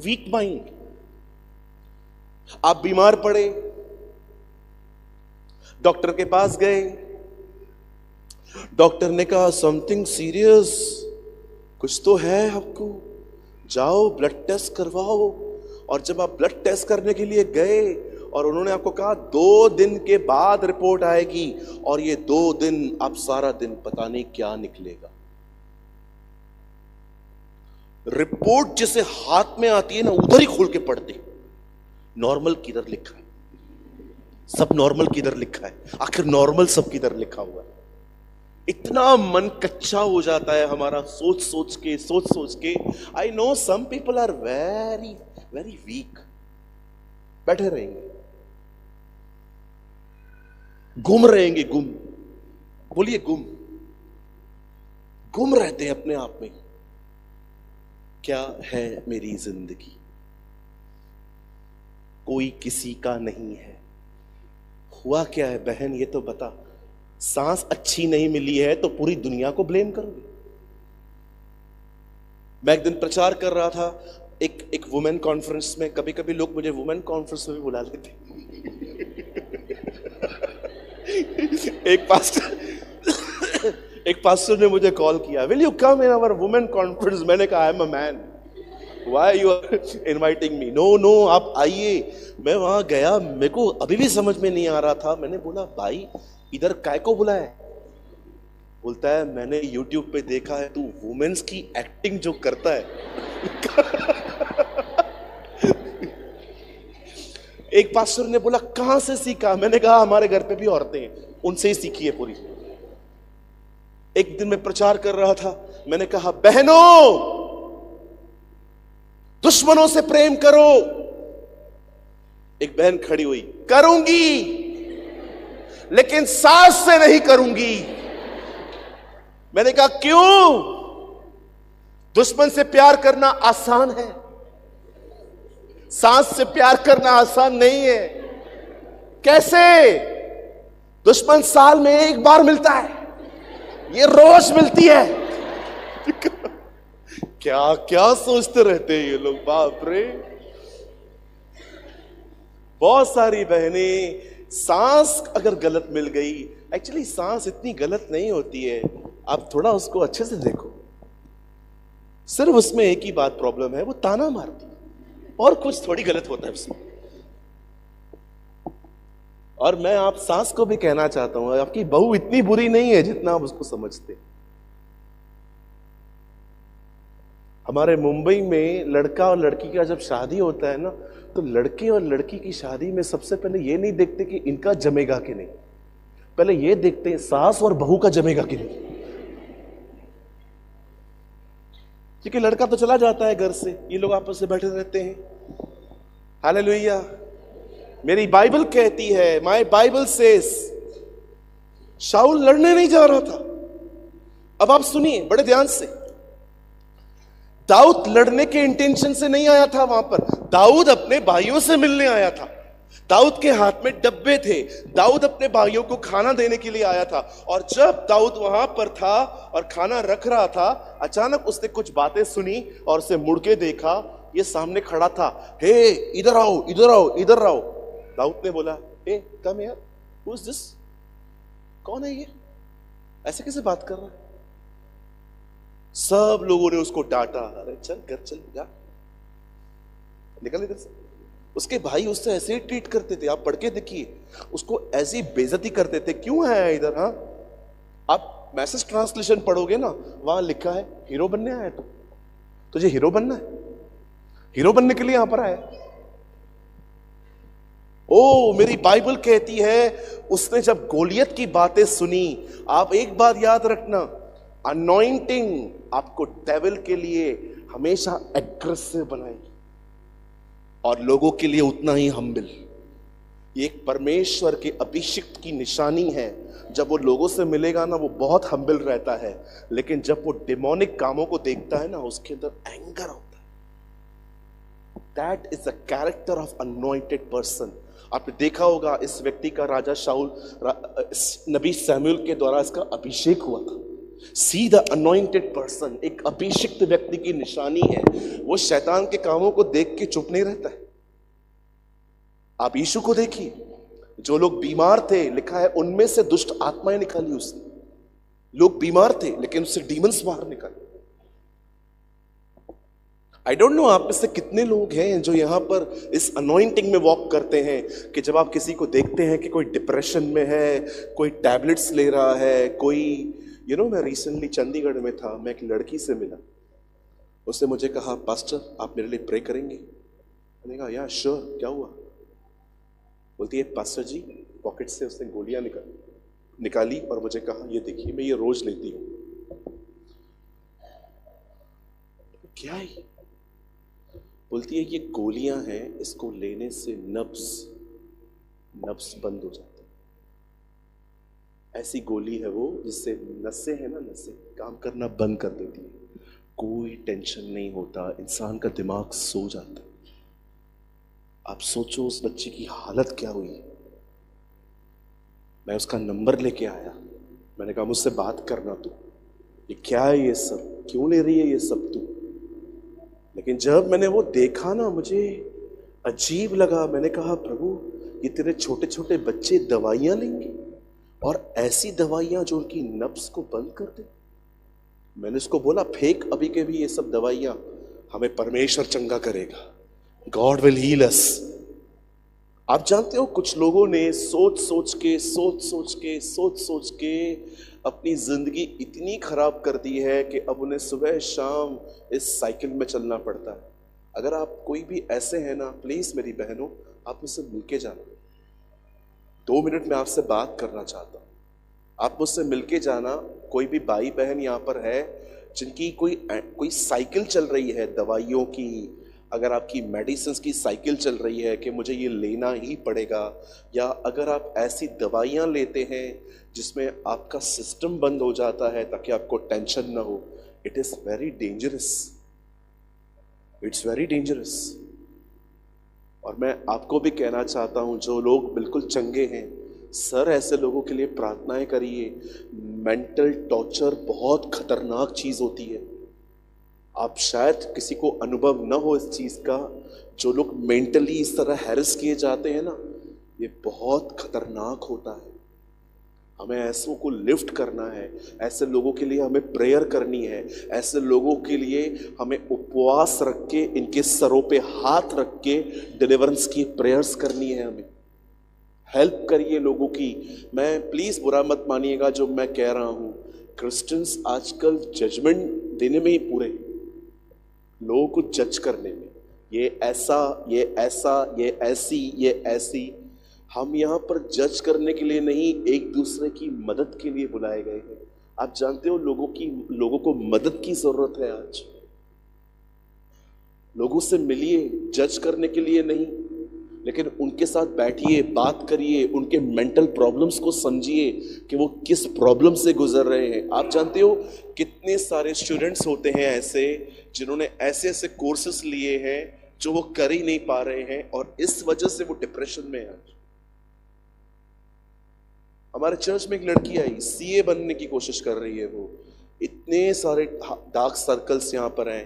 [SPEAKER 1] Weak mind. आप बीमार पड़े, डॉक्टर के पास गए, डॉक्टर ने कहा समथिंग सीरियस, कुछ तो है आपको, जाओ ब्लड टेस्ट करवाओ। और जब आप ब्लड टेस्ट करने के लिए गए और उन्होंने आपको कहा 2 दिन के बाद रिपोर्ट आएगी, और ये 2 दिन अब सारा दिन पता नहीं क्या निकलेगा। रिपोर्ट जिसे हाथ में आती है ना, उधर ही खोल के पढ़ते, नॉर्मल किधर लिखा है, सब नॉर्मल किधर लिखा है, आखिर नॉर्मल सब किधर लिखा हुआ है। इतना मन कच्चा हो जाता है हमारा, सोच सोच के। I know some people are very very weak, बैठे रहेंगे, गुम रहेंगे, गुम, बोलिए गुम रहते हैं अपने आप में। क्या है मेरी जिंदगी? कोई किसी का नहीं है। हुआ क्या है बहन, ये तो बता। सांस अच्छी नहीं मिली है तो पूरी दुनिया को ब्लेम करोगे? मैं एक दिन प्रचार कर रहा था एक वुमेन कॉन्फ्रेंस में। कभी कभी लोग मुझे वुमेन कॉन्फ्रेंस में भी बुला लेते। एक पास्टर ने मुझे कॉल किया, will you come in our women conference? मैंने कहा I am a man, why you are inviting me? No आप आइए। मैं वहां गया, मेरे को अभी भी समझ में नहीं आ रहा था। मैंने बोला भाई इधर काय को बुलाया? बोलता है मैंने YouTube पे देखा है तू वुमेन्स की एक्टिंग जो करता है। एक पास्टर ने बोला कहां से सीखा? मैंने कहा हमारे घर पे भी औरतें हैं, उनसे ही सीखी है पूरी। एक दिन मैं प्रचार कर रहा था, मैंने कहा बहनों दुश्मनों से प्रेम करो। एक बहन खड़ी हुई, करूंगी लेकिन सास से नहीं करूंगी। मैंने कहा क्यों? दुश्मन से प्यार करना आसान है, सास से प्यार करना आसान नहीं है। कैसे? दुश्मन साल में एक बार मिलता है, ये रोज मिलती है। क्या क्या सोचते रहते हैं ये लोग, बाप रे। बहुत सारी बहनें, सांस अगर गलत मिल गई, एक्चुअली सांस इतनी गलत नहीं होती है, आप थोड़ा उसको अच्छे से देखो। सिर्फ उसमें एक ही बात प्रॉब्लम है, वो ताना मारती, और कुछ थोड़ी गलत होता है उसमें। और मैं आप सांस को भी कहना चाहता हूं, आपकी बहू इतनी बुरी नहीं है जितना आप उसको समझते। हमारे मुंबई में लड़का और लड़की का जब शादी होता है ना, तो लड़के और लड़की की शादी में सबसे पहले ये नहीं देखते कि इनका जमेगा कि नहीं, पहले ये देखते हैं सास और बहू का जमेगा कि नहीं। क्योंकि लड़का तो चला जाता है घर से, ये लोग आपस में बैठे रहते हैं। हालेलुया। मेरी बाइबल कहती है, माय बाइबल सेज, शाऊल लड़ने नहीं जा रहा था। अब आप सुनिए बड़े ध्यान से, दाऊद लड़ने के इंटेंशन से नहीं आया था वहां पर, दाऊद अपने भाइयों से मिलने आया था। दाऊद के हाथ में डब्बे थे, दाऊद अपने भाइयों को खाना देने के लिए आया था। और जब दाऊद वहां पर था और खाना रख रहा था, अचानक उसने कुछ बातें सुनी और उसे मुड़ के देखा, ये सामने खड़ा था। हे इधर आओ, इधर आओ, इधर आओ। दाऊद ने बोला, hey come here, who is this? कौन है ये, ऐसे कैसे बात कर रहा है? सब लोगों ने उसको डांटा, अरे चल घर चल, जा निकल इधर से। उसके भाई उससे ऐसे ही ट्रीट करते थे, आप पढ़ के देखिए, उसको ऐसी बेइज्जती करते थे। क्यों है इधर? हाँ, आप मैसेज ट्रांसलेशन पढ़ोगे ना, वहां लिखा है हीरो बनने आया तू, तुझे हीरो बनना है, हीरो बनने के लिए यहां पर आया। ओ मेरी बाइबल कहती है, उसने जब गोलियत की बातें सुनी, आप एक बात याद रखना, अनॉइंटिंग आपको डेविल के लिए हमेशा एग्रेसिव बनाएगी और लोगों के लिए उतना ही हम्बल। ये एक परमेश्वर के अभिषिक्त की निशानी है। जब वो लोगों से मिलेगा ना, वो बहुत हम्बल रहता है, लेकिन जब वो डिमोनिक कामों को देखता है ना, उसके अंदर एंगर होता है। That is the character of anointed person. आपने देखा होगा इस व्यक्ति का, राजा शाऊल, नबी सैमुएल के द्वारा इसका अभिषेक हुआ था। सी द अनॉइंटेड पर्सन, एक अभिषिक्त व्यक्ति की निशानी है। वो शैतान के कामों को देख के चुप नहीं रहता है। आप यीशु को देखिए, जो लोग बीमार थे, लिखा है उनमें से दुष्ट आत्माएं निकाली उसने। लोग बीमार थे लेकिन उससे डीमंस बाहर निकाले। आई डोंट नो आप में से कितने लोग हैं जो यहां पर इस अनॉइंटिंग में वॉक करते हैं, कि जब आप किसी को देखते हैं कि कोई डिप्रेशन में है, कोई टैबलेट्स ले रहा है, कोई मैं रिसेंटली चंडीगढ़ में था, मैं एक लड़की से मिला, उसने मुझे कहा पास्टर आप मेरे लिए प्रे करेंगे? मैंने कहा या श्योर, क्या हुआ? बोलती है पास्टर जी, पॉकेट से उसने गोलियां निकाली और मुझे कहा ये देखिए मैं ये रोज लेती हूं। क्या है? बोलती है ये गोलियां हैं, इसको लेने से नब्ज बंद हो जाता है। ऐसी गोली है वो जिससे नसें है ना, नसें काम करना बंद कर देती है। कोई टेंशन नहीं होता, इंसान का दिमाग सो जाता है। आप सोचो उस बच्ची की हालत क्या हुई। मैं उसका नंबर लेके आया, मैंने कहा मुझसे बात करना तू, ये क्या है, ये सब क्यों ले रही है ये सब तू? लेकिन जब मैंने वो देखा ना, मुझे अजीब लगा। मैंने कहा प्रभु, ये तेरे छोटे छोटे बच्चे दवाइयां लेंगे, और ऐसी दवाइयां जो उनकी नब्ज को बंद कर दे। मैंने उसको बोला फेंक अभी के भी ये सब दवाइयां, हमें परमेश्वर चंगा करेगा, गॉड विल हील अस। आप जानते हो कुछ लोगों ने सोच सोच के अपनी जिंदगी इतनी खराब कर दी है कि अब उन्हें सुबह शाम इस साइकिल में चलना पड़ता है। अगर आप कोई भी ऐसे हैं ना, प्लीज मेरी बहनों, आप मुझसे मिलके जाना। 2 मिनट में आपसे बात करना चाहता हूं। आप मुझसे मिलके जाना। कोई भी भाई बहन यहाँ पर है जिनकी कोई साइकिल चल रही है दवाइयों की, अगर आपकी मेडिसिन की साइकिल चल रही है कि मुझे ये लेना ही पड़ेगा, या अगर आप ऐसी दवाइयाँ लेते हैं जिसमें आपका सिस्टम बंद हो जाता है ताकि आपको टेंशन ना हो, it is very dangerous. It's very dangerous. और मैं आपको भी कहना चाहता हूं, जो लोग बिल्कुल चंगे हैं, सर ऐसे लोगों के लिए प्रार्थनाएं करिए। मेंटल टॉर्चर बहुत खतरनाक चीज होती है। आप शायद किसी को अनुभव न हो इस चीज का। जो लोग मेंटली इस तरह हैरेस किए जाते हैं ना, ये बहुत खतरनाक होता है। हमें ऐसों को लिफ्ट करना है, ऐसे लोगों के लिए हमें प्रेयर करनी है, ऐसे लोगों के लिए हमें उपवास रख के, इनके सरों पे हाथ रख के डिलीवरेंस की प्रेयर्स करनी है। हमें हेल्प करिए लोगों की। मैं प्लीज बुरा मत मानिएगा जो मैं कह रहा हूं, क्रिश्चियंस आजकल जजमेंट देने में ही पूरे, लोगों को जज करने में, ये ऐसा, ये ऐसा, ये ऐसी, ये ऐसी। हम यहां पर जज करने के लिए नहीं, एक दूसरे की मदद के लिए बुलाए गए हैं। आप जानते हो लोगों को मदद की जरूरत है आज। लोगों से मिलिए, जज करने के लिए नहीं, लेकिन उनके साथ बैठिए, बात करिए, उनके मेंटल प्रॉब्लम्स को समझिए कि वो किस प्रॉब्लम से गुजर रहे हैं। आप जानते हो कितने सारे स्टूडेंट्स होते हैं ऐसे जिन्होंने ऐसे ऐसे कोर्सेस लिए हैं जो वो कर ही नहीं पा रहे हैं, और इस वजह से वो डिप्रेशन में है। आज हमारे चर्च में एक लड़की आई, सीए बनने की कोशिश कर रही है। वो इतने सारे डार्क सर्कल्स यहाँ पर हैं।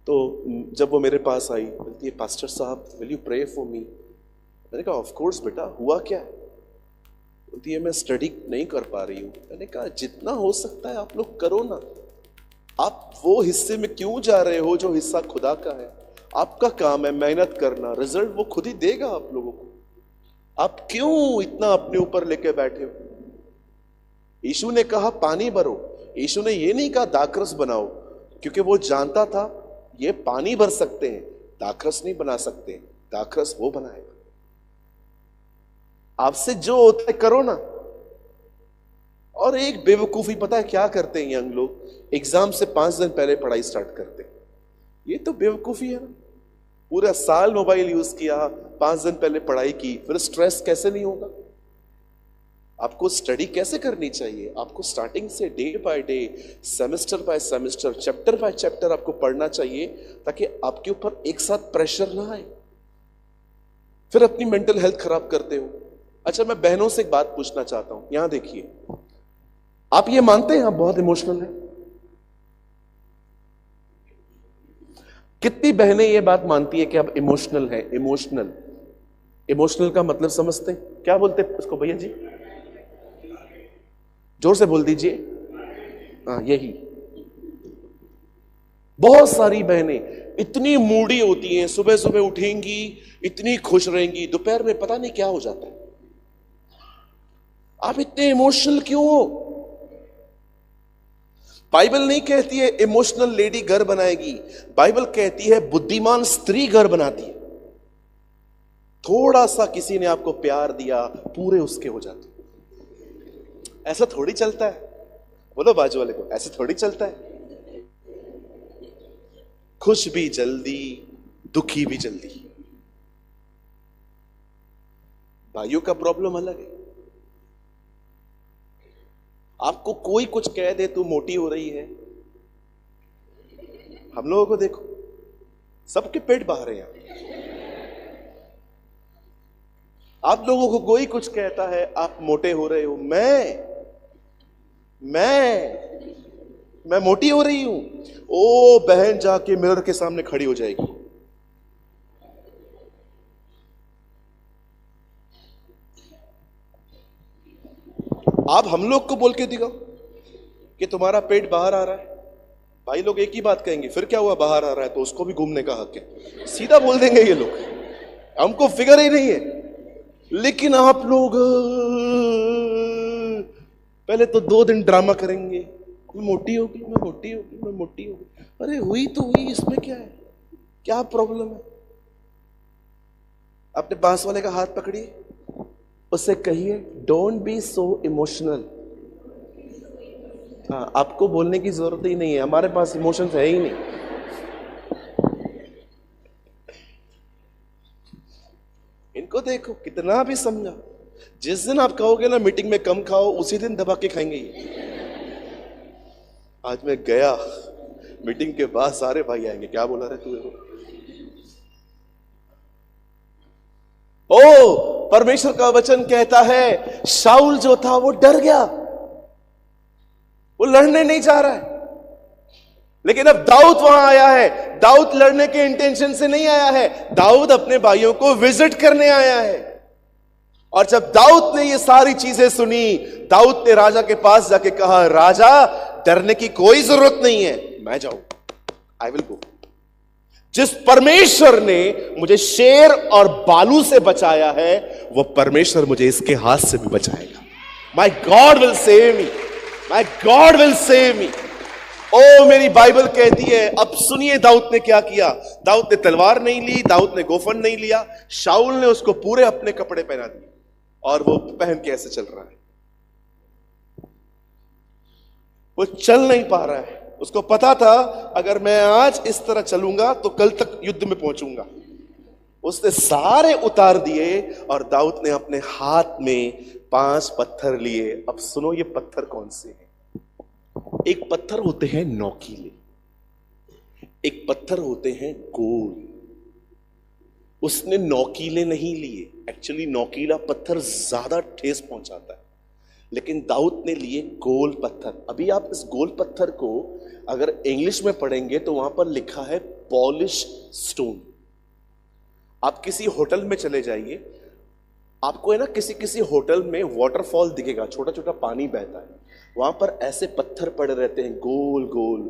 [SPEAKER 1] तो जब वो मेरे पास आई, बोलती है, पास्टर साहब will you pray for me. मैंने कहा ऑफ कोर्स बेटा, हुआ क्या है? बोलती है मैं स्टडी नहीं कर पा रही हूँ। मैंने कहा जितना हो सकता है आप लोग करो ना। आप वो हिस्से में क्यों जा रहे हो जो हिस्सा खुदा का है? आपका काम है मेहनत करना, रिजल्ट वो खुद ही देगा आप लोगों को। आप क्यों इतना अपने ऊपर लेके बैठे हो? यीशु ने कहा पानी भरो, यीशु ने ये नहीं कहा दाखरस बनाओ, क्योंकि वो जानता था ये पानी भर सकते हैं, दाखरस नहीं बना सकते। दाखरस वो बनाएगा। आपसे जो होता है करो ना। और एक बेवकूफी पता है क्या करते हैं यंग लोग? एग्जाम से 5 दिन पहले पढ़ाई स्टार्ट करते हैं। ये तो बेवकूफी है ना। पूरा साल मोबाइल यूज किया, 5 दिन पहले पढ़ाई की, फिर स्ट्रेस कैसे नहीं होगा? आपको स्टडी कैसे करनी चाहिए? आपको स्टार्टिंग से day by day, semester by semester, chapter by chapter आपको पढ़ना चाहिए, ताकि आपके ऊपर एक साथ प्रेशर ना आए। फिर अपनी मेंटल हेल्थ खराब करते हो। अच्छा, मैं बहनों से एक बात पूछना चाहता हूं। यहां देखिए, आप ये मानते हैं आप बहुत इमोशनल हैं? कितनी बहनें ये बात मानती है कि आप इमोशनल हैं? इमोशनल का मतलब समझते हैं? क्या बोलते हैं उसको भैया जी? जोर से बोल दीजिए। हाँ, यही। बहुत सारी बहनें इतनी मूडी होती हैं, सुबह सुबह उठेंगी इतनी खुश रहेंगी, दोपहर में पता नहीं क्या हो जाता है। आप इतने इमोशनल क्यों हो? बाइबल नहीं कहती है इमोशनल लेडी घर बनाएगी, बाइबल कहती है बुद्धिमान स्त्री घर बनाती है। थोड़ा सा किसी ने आपको प्यार दिया, पूरे उसके हो जाते। ऐसा थोड़ी चलता है। बोलो बाजू वाले को, ऐसे थोड़ी चलता है। खुश भी जल्दी, दुखी भी जल्दी। भाइयों का प्रॉब्लम अलग है। आपको कोई कुछ कह दे तू मोटी हो रही है, हम लोगों को देखो, सबके पेट बाहर है यहां। आप लोगों को कोई कुछ कहता है आप मोटे हो रहे हो, मैं मोटी हो रही हूं, ओ बहन जाके मिरर के सामने खड़ी हो जाएगी। आप हम लोग को बोल के दिखाओ कि तुम्हारा पेट बाहर आ रहा है, भाई लोग एक ही बात कहेंगे, फिर क्या हुआ बाहर आ रहा है तो उसको भी घूमने का हक है, सीधा बोल देंगे ये लोग। हमको फिगर ही नहीं है। लेकिन आप लोग पहले तो 2 दिन ड्रामा करेंगे, मैं मोटी होगी, मैं मोटी होगी, मैं मोटी होगी। अरे हुई तो हुई, इसमें क्या है, क्या प्रॉब्लम है? अपने पास वाले का हाथ पकड़िए, उससे कहिए डोंट बी सो इमोशनल। हाँ, आपको बोलने की जरूरत ही नहीं है, हमारे पास इमोशंस है ही नहीं। इनको देखो कितना भी समझा, जिस दिन आप कहोगे ना मीटिंग में कम खाओ, उसी दिन दबा के खाएंगे ये। आज मैं गया मीटिंग के बाद सारे भाई आएंगे, क्या बोला रहे तू? ओ, परमेश्वर का वचन कहता है शाऊल जो था वो डर गया, वो लड़ने नहीं जा रहा है। लेकिन अब दाऊद वहां आया है। दाऊद लड़ने के इंटेंशन से नहीं आया है, दाऊद अपने भाइयों को विजिट करने आया है। और जब दाऊद ने ये सारी चीजें सुनी, दाऊद ने राजा के पास जाके कहा, राजा डरने की कोई जरूरत नहीं है, मैं जाऊं, आई विल गो। जिस परमेश्वर ने मुझे शेर और बालू से बचाया है, वो परमेश्वर मुझे इसके हाथ से भी बचाएगा। My God will save me, my God will save me. ओ, मेरी बाइबल कहती है। अब सुनिए दाऊद ने क्या किया। दाऊद ने तलवार नहीं ली, दाऊद ने गोफन नहीं लिया, शाऊल ने उसको पूरे अपने कपड़े पहना दिए और वो पहन के ऐसे चल रहा है। वो चल नहीं पा रहा है। उसको पता था अगर मैं आज इस तरह चलूंगा तो कल तक युद्ध में पहुंचूंगा। उसने सारे उतार दिए और दाऊद ने अपने हाथ में 5 पत्थर लिए। अब सुनो ये पत्थर कौन से हैं। एक पत्थर होते हैं नौकीले, एक पत्थर होते हैं गोल। उसने नौकीले नहीं लिए, एक्चुअली नौकीला पत्थर ज्यादा ठेस पहुंचाता है, लेकिन दाऊद ने लिए गोल पत्थर। अभी आप इस गोल पत्थर को अगर इंग्लिश में पढ़ेंगे तो वहां पर लिखा है पॉलिश स्टोन। आप किसी होटल में चले जाइए, आपको है ना किसी किसी होटल में वाटरफॉल दिखेगा, छोटा छोटा पानी बहता है, वहां पर ऐसे पत्थर पड़े रहते हैं गोल गोल,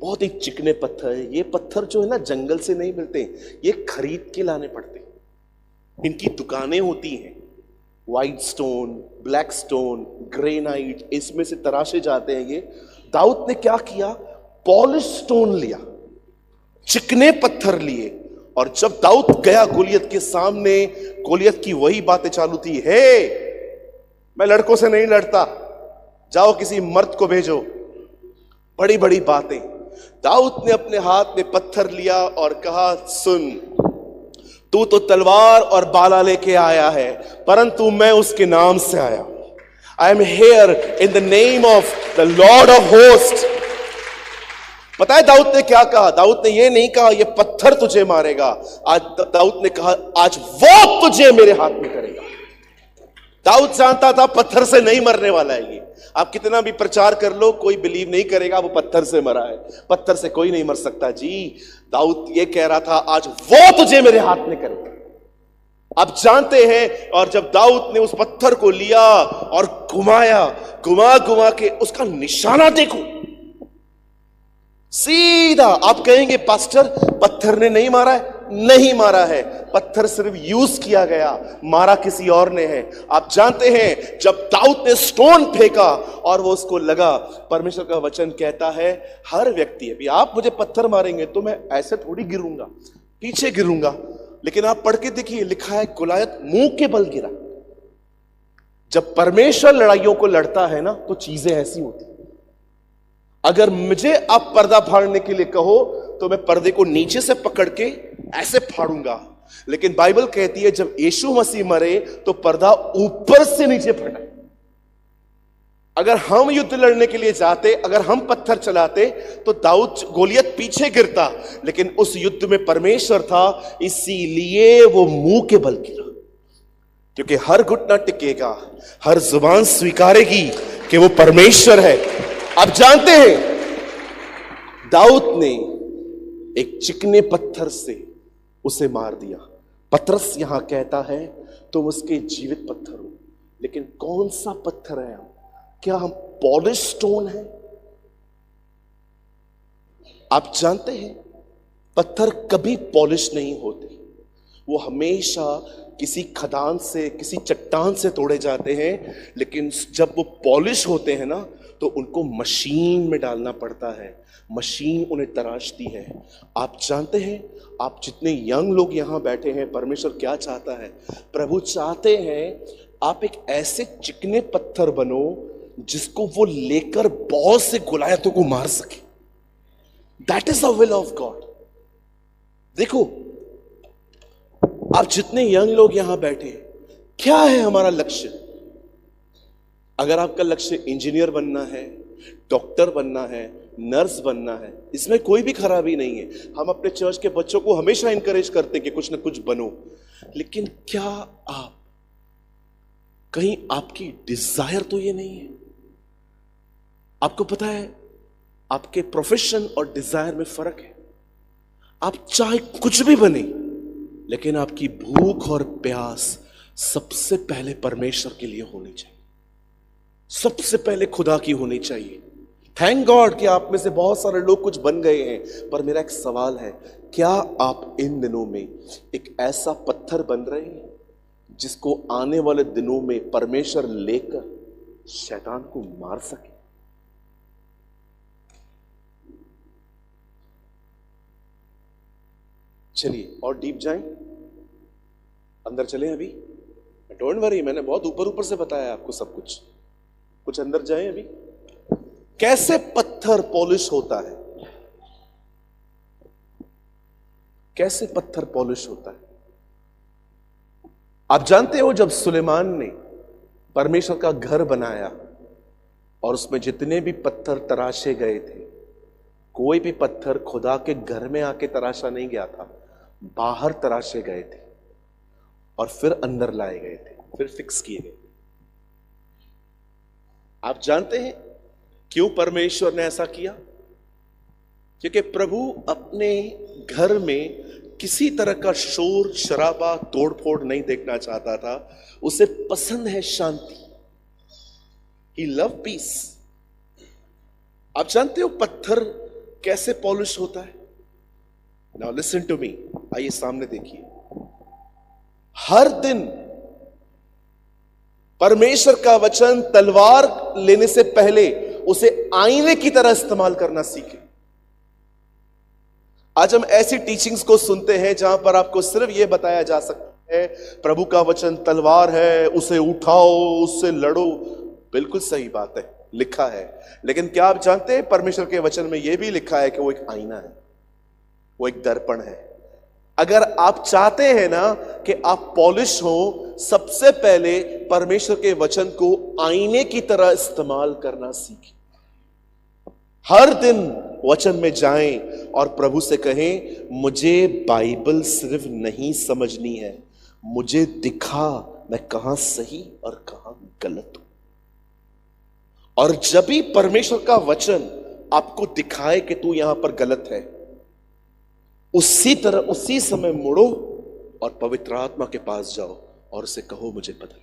[SPEAKER 1] बहुत ही चिकने पत्थर। ये पत्थर जो है ना जंगल से नहीं मिलते, ये खरीद के लाने पड़ते। इनकी दुकानें होती हैं, white stone, black stone, granite, इसमें से तराशे जाते हैं ये। दाऊद ने क्या किया, पॉलिश स्टोन लिया, चिकने पत्थर लिए। और जब दाऊद गया गोलियत के सामने, गोलियत की वही बातें चालू थी, हे मैं लड़कों से नहीं लड़ता, जाओ किसी मर्द को भेजो, बड़ी बड़ी बातें। दाऊद ने अपने हाथ में पत्थर लिया और कहा, सुन, तू तो तलवार और बाला लेके आया है, परंतु मैं उसके नाम से आया। I am here in the name of the Lord of host. पता है दाऊद ने क्या कहा? दाऊद ने ये नहीं कहा ये पत्थर तुझे मारेगा, आज दाऊद ने कहा आज वो तुझे मेरे हाथ में करेगा। दाऊद जानता था पत्थर से नहीं मरने वाला है ये। आप कितना भी प्रचार कर लो, कोई बिलीव नहीं करेगा वो पत्थर से मरा है। पत्थर से कोई नहीं मर सकता जी। दाऊद ये कह रहा था आज वो तुझे मेरे हाथ में करेगा। आप जानते हैं, और जब दाऊद ने उस पत्थर को लिया और घुमाया, घुमा घुमा के उसका निशाना देखो, सीधा। आप कहेंगे पास्टर पत्थर ने नहीं मारा है, नहीं मारा है, पत्थर सिर्फ यूज किया गया, मारा किसी और ने है। आप जानते हैं जब दाऊद ने स्टोन फेंका और वो उसको लगा, परमेश्वर का वचन कहता है हर व्यक्ति, अभी आप मुझे पत्थर मारेंगे तो मैं ऐसे थोड़ी गिरूंगा, पीछे गिरूंगा, लेकिन आप पढ़ के देखिए, लिखा है गोलियत मुंह के बल गिरा। जब परमेश्वर लड़ाइयों को लड़ता है ना तो चीजें ऐसी होती। अगर मुझे आप पर्दा फाड़ने के लिए कहो तो मैं पर्दे को नीचे से पकड़ के ऐसे फाड़ूंगा, लेकिन बाइबल कहती है जब यीशु मसीह मरे तो पर्दा ऊपर से नीचे फटा। अगर हम युद्ध लड़ने के लिए जाते, अगर हम पत्थर चलाते तो दाऊद गोलियत पीछे गिरता, लेकिन उस युद्ध में परमेश्वर था, इसीलिए वो मुंह के बल गिरा। क्योंकि हर घुटना टिकेगा, हर जुबान स्वीकारेगी कि वो परमेश्वर है। आप जानते हैं दाऊद ने एक चिकने पत्थर से उसे मार दिया। पतरस यहां कहता है तुम उसके जीवित पत्थर हो, लेकिन कौन सा पत्थर है हम? क्या हम पॉलिश स्टोन है? आप जानते हैं पत्थर कभी पॉलिश नहीं होते, वो हमेशा किसी खदान से, किसी चट्टान से तोड़े जाते हैं, लेकिन जब वो पॉलिश होते हैं ना तो उनको मशीन में डालना पड़ता है, मशीन उन्हें तराशती है। आप जानते हैं, आप जितने यंग लोग यहाँ बैठे हैं, परमेश्वर क्या चाहता है? प्रभु चाहते हैं आप एक ऐसे चिकने पत्थर बनो जिसको वो लेकर बहुत से गुलायतों को मार सके। That is the will of God. देखो, आप जितने यंग लोग यहां बैठे, क्या है हमारा लक्ष्य? अगर आपका लक्ष्य इंजीनियर बनना है, डॉक्टर बनना है, नर्स बनना है, इसमें कोई भी खराबी नहीं है। हम अपने चर्च के बच्चों को हमेशा इंकरेज करते हैं कि कुछ ना कुछ बनो। लेकिन क्या आप कहीं, आपकी डिजायर तो ये नहीं है? आपको पता है आपके प्रोफेशन और डिजायर में फर्क है। आप चाहे कुछ भी बने, लेकिन आपकी भूख और प्यास सबसे पहले परमेश्वर के लिए होनी चाहिए, सबसे पहले खुदा की होनी चाहिए। थैंक गॉड कि आप में से बहुत सारे लोग कुछ बन गए हैं, पर मेरा एक सवाल है, क्या आप इन दिनों में एक ऐसा पत्थर बन रहे हैं जिसको आने वाले दिनों में परमेश्वर लेकर शैतान को मार सके? चलिए और डीप जाएं, अंदर चलें। अभी डोंट वरी, मैंने बहुत ऊपर ऊपर से बताया आपको सब कुछ। कुछ अंदर जाएं अभी। कैसे पत्थर पॉलिश होता है? कैसे पत्थर पॉलिश होता है? आप जानते हो, जब सुलेमान ने परमेश्वर का घर बनाया और उसमें जितने भी पत्थर तराशे गए थे, कोई भी पत्थर खुदा के घर में आके तराशा नहीं गया था, बाहर तराशे गए थे और फिर अंदर लाए गए थे, फिर फिक्स किए गए। आप जानते हैं क्यों परमेश्वर ने ऐसा किया? क्योंकि प्रभु अपने घर में किसी तरह का शोर शराबा तोड़फोड़ नहीं देखना चाहता था। उसे पसंद है शांति। He love peace। आप जानते हो पत्थर कैसे पॉलिश होता है? Now listen to me। आइए सामने देखिए। हर दिन परमेश्वर का वचन तलवार लेने से पहले उसे आईने की तरह इस्तेमाल करना सीखे। आज हम ऐसी टीचिंग्स को सुनते हैं जहां पर आपको सिर्फ यह बताया जा सकता है प्रभु का वचन तलवार है, उसे उठाओ, उससे लड़ो। बिल्कुल सही बात है, लिखा है। लेकिन क्या आप जानते हैं परमेश्वर के वचन में यह भी लिखा है कि वो एक आईना है, वो एक दर्पण है। अगर आप चाहते हैं ना कि आप पॉलिश हो, सबसे पहले परमेश्वर के वचन को आईने की तरह इस्तेमाल करना सीखें। हर दिन वचन में जाएं और प्रभु से कहें, मुझे बाइबल सिर्फ नहीं समझनी है, मुझे दिखा मैं कहां सही और कहां गलत हूं। और जब भी परमेश्वर का वचन आपको दिखाए कि तू यहां पर गलत है, उसी तरह उसी समय मुड़ो और पवित्र आत्मा के पास जाओ और उसे कहो, मुझे बदल।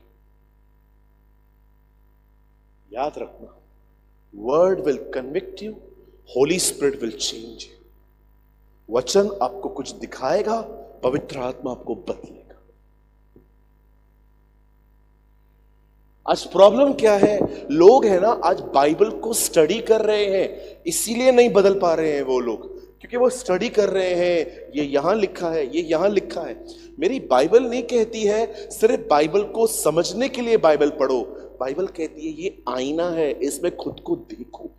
[SPEAKER 1] याद रखना, word will convict you, Holi spirit will change you. वचन आपको कुछ दिखाएगा, पवित्र आत्मा आपको बदलेगा। आज प्रॉब्लम क्या है? लोग है ना, आज बाइबल को स्टडी कर रहे हैं, इसीलिए नहीं बदल पा रहे हैं वो लोग, क्योंकि वो स्टडी कर रहे हैं, ये यहां लिखा है, ये यहां लिखा है। मेरी बाइबल नहीं कहती है सिर्फ बाइबल को समझने के लिए बाइबल पढ़ो। बाइबल कहती है ये आईना है, इसमें खुद को देखो।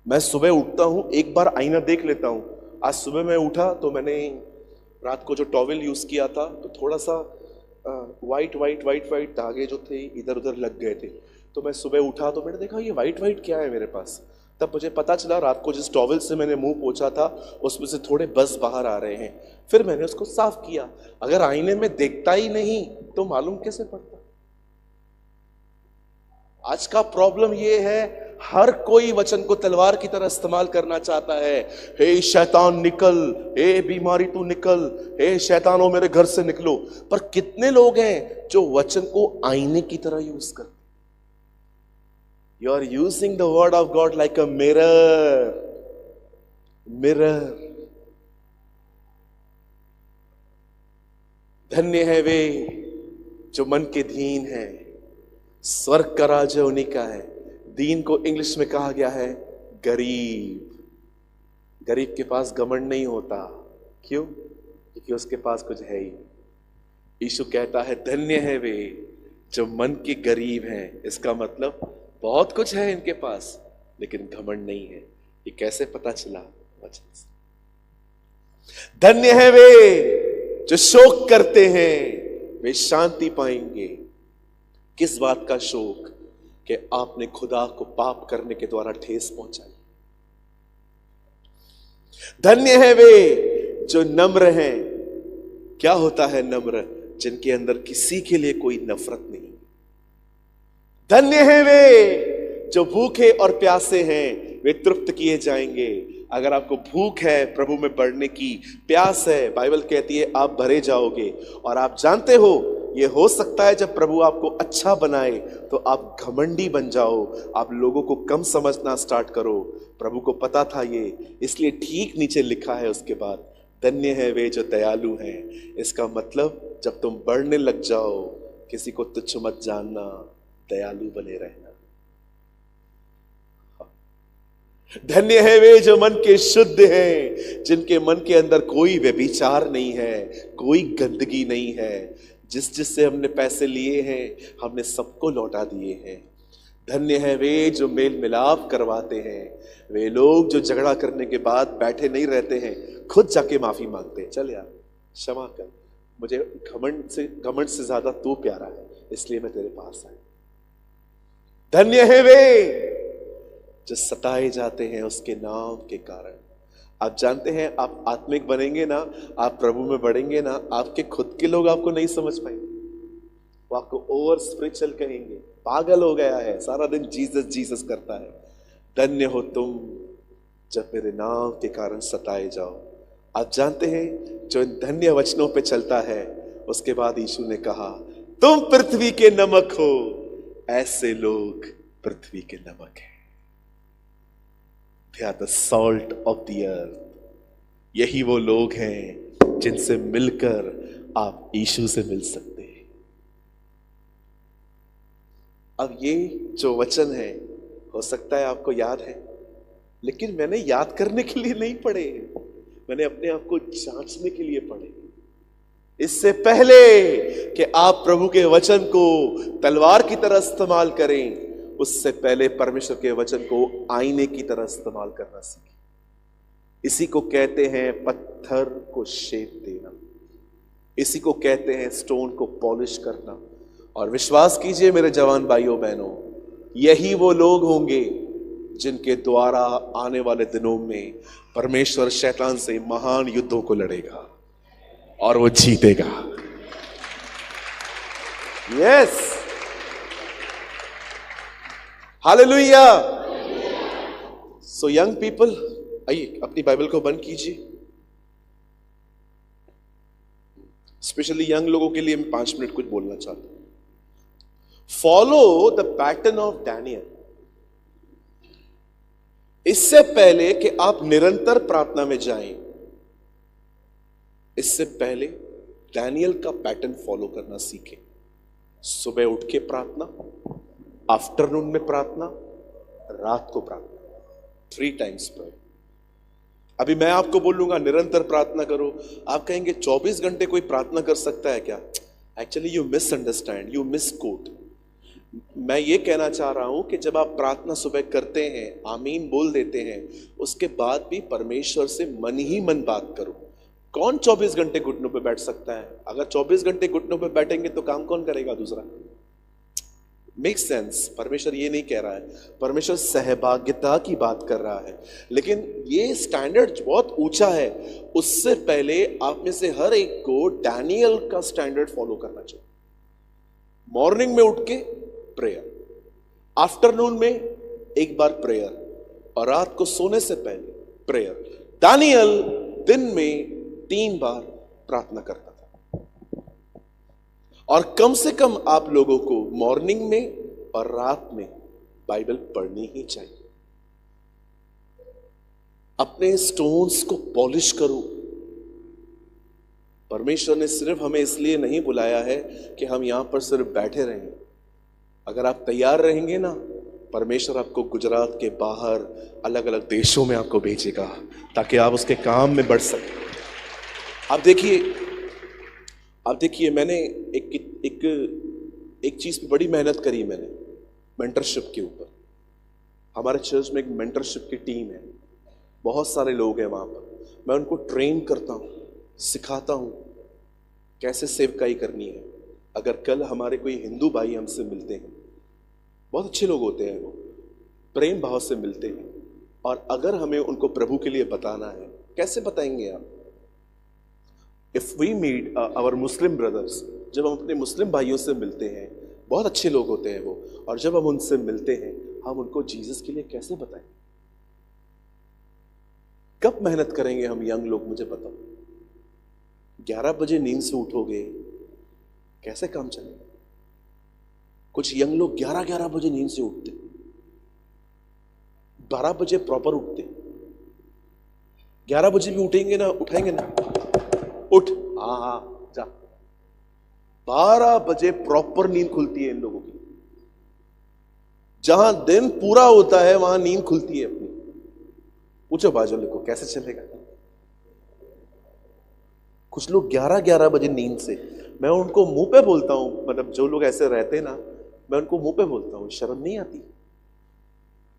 [SPEAKER 1] मैं सुबह उठता हूं, एक बार आईना देख लेता हूं। आज सुबह मैं उठा तो मैंने रात को जो टॉवेल यूज किया था, तो थोड़ा सा वाइट धागे जो थे इधर उधर लग गए थे। तो मैं सुबह उठा तो मैंने देखा ये वाइट क्या है मेरे पास। तब मुझे पता चला रात को जिस टॉवेल से मैंने मुंह पोंछा था उसमें से थोड़े बस बाहर आ रहे हैं। फिर मैंने उसको साफ किया। अगर आईने में देखता ही नहीं तो मालूम कैसे पड़ता? आज का प्रॉब्लम ये है, हर कोई वचन को तलवार की तरह इस्तेमाल करना चाहता है। हे शैतान निकल, हे बीमारी तू निकल, हे शैतानों मेरे घर से निकलो। पर कितने लोग हैं जो वचन को आईने की तरह यूज करते? You are using the word of God like a mirror. धन्य है वे जो मन के दीन है, स्वर्ग का राज्य उन्हीं का है। दीन को इंग्लिश में कहा गया है गरीब। गरीब के पास घमंड नहीं होता। क्यों? क्योंकि उसके पास कुछ है ही। यीशु कहता है धन्य है वे जो मन के गरीब हैं। इसका मतलब बहुत कुछ है इनके पास, लेकिन घमंड नहीं है। ये कैसे पता चला? वचन से। धन्य है वे जो शोक करते हैं, वे शांति पाएंगे। किस बात का शोक? कि आपने खुदा को पाप करने के द्वारा ठेस पहुंचाई। धन्य है वे जो नम्र हैं। क्या होता है नम्र? जिनके अंदर किसी के लिए कोई नफरत नहीं। धन्य है वे जो भूखे और प्यासे हैं, वे तृप्त किए जाएंगे। अगर आपको भूख है प्रभु में बढ़ने की, प्यास है, बाइबल कहती है आप भरे जाओगे। और आप जानते हो ये हो सकता है जब प्रभु आपको अच्छा बनाए तो आप घमंडी बन जाओ, आप लोगों को कम समझना स्टार्ट करो। प्रभु को पता था ये, इसलिए ठीक नीचे लिखा है उसके बाद, धन्य है वे जो दयालु हैं। इसका मतलब जब तुम बढ़ने लग जाओ, किसी को तुच्छ मत जानना, दयालु बने रहना। धन्य है वे जो मन के शुद्ध हैं, जिनके मन के अंदर कोई व्यभिचार नहीं है, कोई गंदगी नहीं है। जिससे हमने पैसे लिए हैं हमने सबको लौटा दिए हैं। धन्य है वे जो मेल मिलाप करवाते हैं, वे लोग जो झगड़ा करने के बाद बैठे नहीं रहते हैं, खुद जाके माफी मांगते हैं। चल यार क्षमा कर, मुझे घमंड से ज्यादा तू प्यारा है, इसलिए मैं तेरे पास आया। धन्य है वे जो सताए जाते हैं उसके नाम के कारण। आप जानते हैं आप आत्मिक बनेंगे ना, आप प्रभु में बढ़ेंगे ना, आपके खुद के लोग आपको नहीं समझ पाएंगे। वो आपको ओवर स्पिरिचुअल कहेंगे, पागल हो गया है, सारा दिन जीसस जीसस करता है। धन्य हो तुम जब मेरे नाम के कारण सताए जाओ। आप जानते हैं जो इन धन्य वचनों पे चलता है, उसके बाद यीशु ने कहा तुम पृथ्वी के नमक हो। ऐसे लोग पृथ्वी के नमक हैं। They are the salt of the earth. यही वो लोग हैं जिनसे मिलकर आप यीशु से मिल सकते हैं। अब ये जो वचन है हो सकता है आपको याद है, लेकिन मैंने याद करने के लिए नहीं पढ़े, मैंने अपने आप को जांचने के लिए पढ़े। इससे पहले कि आप प्रभु के वचन को तलवार की तरह इस्तेमाल करें, उससे पहले परमेश्वर के वचन को आईने की तरह इस्तेमाल करना सीखें। इसी को कहते हैं पत्थर को शेप देना, इसी को कहते हैं स्टोन को पॉलिश करना। और विश्वास कीजिए मेरे जवान भाइयों बहनों, यही वो लोग होंगे जिनके द्वारा आने वाले दिनों में परमेश्वर शैतान से महान युद्धों को लड़ेगा और वो जीतेगा। Yes, hallelujah. So young people, आइए अपनी बाइबल को बंद कीजिए। स्पेशली यंग लोगों के लिए मैं 5 मिनट कुछ बोलना चाहता हूं। Follow the pattern of Daniel. इससे पहले कि आप निरंतर प्रार्थना में जाएं, इससे पहले डैनियल का पैटर्न फॉलो करना सीखें। सुबह उठ के प्रार्थना, आफ्टरनून में प्रार्थना, रात को प्रार्थना, 3 टाइम्स प्रेयर। अभी मैं आपको बोलूंगा निरंतर प्रार्थना करो, आप कहेंगे 24 घंटे कोई प्रार्थना कर सकता है क्या? Actually you misunderstand, you misquote. मैं ये कहना चाह रहा हूं कि जब आप प्रार्थना सुबह करते हैं, आमीन बोल देते हैं, उसके बाद भी परमेश्वर से मन ही मन बात करो। कौन 24 घंटे घुटनों पे बैठ सकता है? अगर 24 घंटे घुटनों पे बैठेंगे तो काम कौन करेगा दूसरा? Make sense? परमेश्वर ये नहीं कह रहा है, परमेश्वर सहभागिता की बात कर रहा है। लेकिन ये स्टैंडर्ड बहुत ऊंचा है। उससे पहले आप में से हर एक को डैनियल का स्टैंडर्ड फॉलो करना चाहिए। मॉर्निंग में उठ के प्रेयर, आफ्टरनून में एक बार प्रेयर, और रात को सोने से पहले प्रेयर। डैनियल दिन में 3 बार प्रार्थना करता था। और कम से कम आप लोगों को मॉर्निंग में और रात में बाइबल पढ़नी ही चाहिए। अपने स्टोन्स को पॉलिश करो, परमेश्वर ने सिर्फ हमें इसलिए नहीं बुलाया है कि हम यहां पर सिर्फ बैठे रहें। अगर आप तैयार रहेंगे ना, परमेश्वर आपको गुजरात के बाहर अलग अलग देशों में आपको भेजेगा ताकि आप उसके काम में बढ़ सकें। आप देखिए मैंने एक चीज पे बड़ी मेहनत करी मैंने, मेंटरशिप के ऊपर। हमारे चर्च में एक मेंटरशिप की टीम है, बहुत सारे लोग हैं वहां पर। मैं उनको ट्रेन करता हूं, सिखाता हूं कैसे सेवकाई करनी है। अगर कल हमारे कोई हिंदू भाई हमसे मिलते हैं, बहुत अच्छे लोग होते हैं, वो प्रेम भाव से मिलते हैं, और अगर हमें उनको प्रभु के लिए बताना है, कैसे बताएंगे आप? If we meet our Muslim brothers, जब हम अपने मुस्लिम भाइयों से मिलते हैं, बहुत अच्छे लोग होते हैं वो, और जब हम उनसे मिलते हैं, हम उनको जीसस के लिए कैसे बताएं? कब मेहनत करेंगे हम यंग लोग, मुझे बताओ। 11 बजे नींद से उठोगे, कैसे काम चलेगा? कुछ यंग लोग 11 बजे नींद से उठते, 12 बजे प्रॉपर उठते। 11 बजे भी उठेंगे ना, उठाएंगे ना, उठ, हाँ जा। 12 बजे प्रॉपर नींद खुलती है इन लोगों की। जहां दिन पूरा होता है वहां नींद खुलती है अपनी। पूछो बाजू को कैसे चलेगा? कुछ लोग 11 बजे नींद से, मैं उनको मुंह पे बोलता हूं, मतलब जो लोग ऐसे रहते हैं ना, मैं उनको मुंह पे बोलता हूं, शर्म नहीं आती?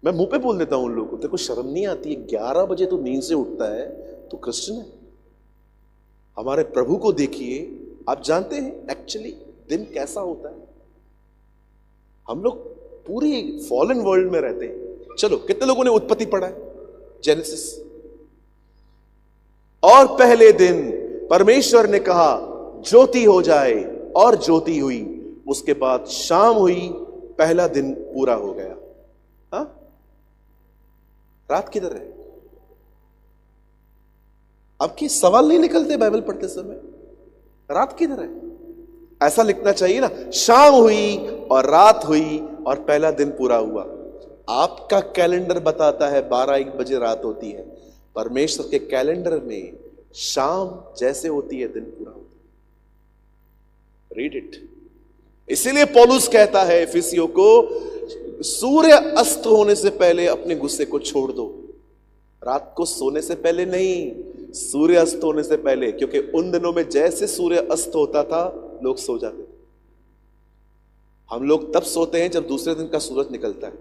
[SPEAKER 1] मैं मुंह पे बोल देता हूं उन लोगों को, तेरे को शर्म नहीं आती? 11 बजे तो नींद से उठता है, तो क्रिश्चियन है? हमारे प्रभु को देखिए, आप जानते हैं एक्चुअली दिन कैसा होता है? हम लोग पूरी फॉलन वर्ल्ड में रहते हैं। चलो, कितने लोगों ने उत्पत्ति पढ़ा है, जेनेसिस? और पहले दिन परमेश्वर ने कहा ज्योति हो जाए, और ज्योति हुई। उसके बाद शाम हुई, पहला दिन पूरा हो गया। हाँ, रात किधर है? अब की सवाल नहीं निकलते बाइबल पढ़ते समय, रात किधर है? ऐसा लिखना चाहिए ना, शाम हुई और रात हुई और पहला दिन पूरा हुआ। आपका कैलेंडर बताता है 12-1 बजे रात होती है, परमेश्वर के कैलेंडर में शाम जैसे होती है दिन पूरा होता है। Read it. इसीलिए पौलुस कहता है इफिसियों को, सूर्य अस्त होने से पहले अपने गुस्से को छोड़ दो। रात को सोने से पहले नहीं, सूर्य अस्त होने से पहले, क्योंकि उन दिनों में जैसे सूर्य अस्त होता था लोग सो जाते थे। हम लोग तब सोते हैं जब दूसरे दिन का सूरज निकलता है।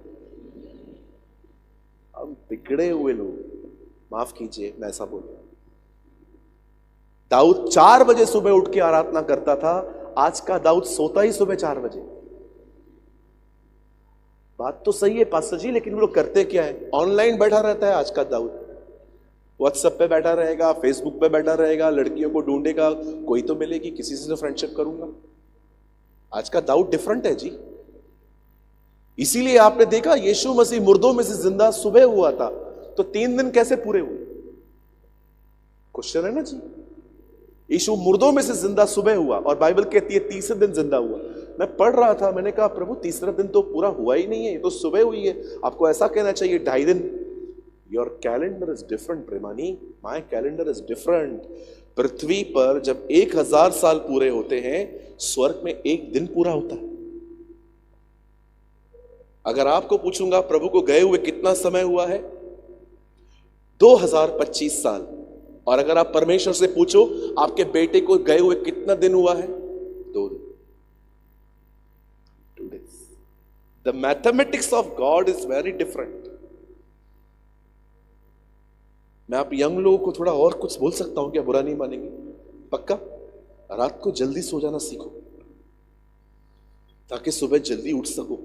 [SPEAKER 1] हम बिगड़े हुए लोग, माफ कीजिए मैं ऐसा बोल रहा हूं। दाऊद 4 बजे सुबह उठ के आराधना करता था, आज का दाऊद सोता ही सुबह 4 बजे। बात तो सही है पास्टर जी, लेकिन वो लोग करते क्या है? ऑनलाइन बैठा रहता है आज का दाऊद, व्हाट्सएप पे बैठा रहेगा, फेसबुक पे बैठा रहेगा, लड़कियों को ढूंढेगा, कोई तो मिलेगी, किसी से फ्रेंडशिप करूंगा। आज का दाऊद डिफरेंट है जी। इसीलिए आपने देखा यीशु मसीह मुर्दों में से जिंदा सुबह हुआ था, तो 3 दिन कैसे पूरे हुए? क्वेश्चन है ना जी। यीशु मुर्दों में से जिंदा सुबह हुआ, और बाइबल कहती है तीसरे दिन जिंदा हुआ। मैं पढ़ रहा था, मैंने कहा प्रभु तीसरा दिन तो पूरा हुआ ही नहीं है, ये तो सुबह हुई है। आपको ऐसा कहना चाहिए 2.5 दिन। योर कैलेंडर इज डिफरेंट प्रेमानी, माई कैलेंडर इज डिफरेंट। पृथ्वी पर जब 1000 साल पूरे होते हैं, स्वर्ग में 1 दिन पूरा होता है। अगर आपको पूछूंगा प्रभु को गए हुए कितना समय हुआ है, 2025 साल। और अगर आप परमेश्वर से पूछो आपके बेटे को गए हुए कितना दिन हुआ है, 2 दिन, 2 days। The mathematics of God is very different. मैं आप यंग लोगों को थोड़ा और कुछ बोल सकता हूं क्या? बुरा नहीं मानेंगे? पक्का? रात को जल्दी सो जाना सीखो ताकि सुबह जल्दी उठ सको।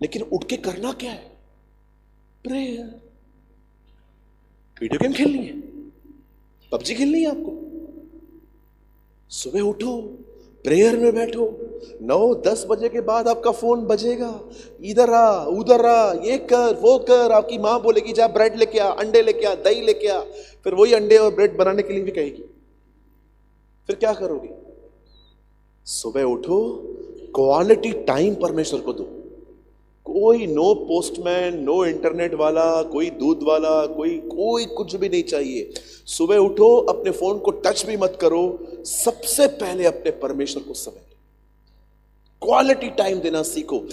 [SPEAKER 1] लेकिन उठ के करना क्या है? प्रेयर। वीडियो गेम खेलनी है, पबजी खेलनी है आपको? सुबह उठो, प्रेयर में बैठो। 9-10 बजे के बाद आपका फोन बजेगा, इधर आ उधर आ, ये कर वो कर। आपकी मां बोलेगी जा ब्रेड लेके आ, अंडे लेके आ, दही लेके आ। फिर वही अंडे और ब्रेड बनाने के लिए भी कहेगी। फिर क्या करोगे? सुबह उठो, क्वालिटी टाइम परमेश्वर को दो। कोई नो पोस्टमैन, नो इंटरनेट वाला, कोई दूध वाला, कोई कुछ भी नहीं चाहिए। सुबह उठो, अपने फोन को टच भी मत करो, सबसे पहले अपने परमेश्वर को समय दो, क्वालिटी टाइम देना सीखो।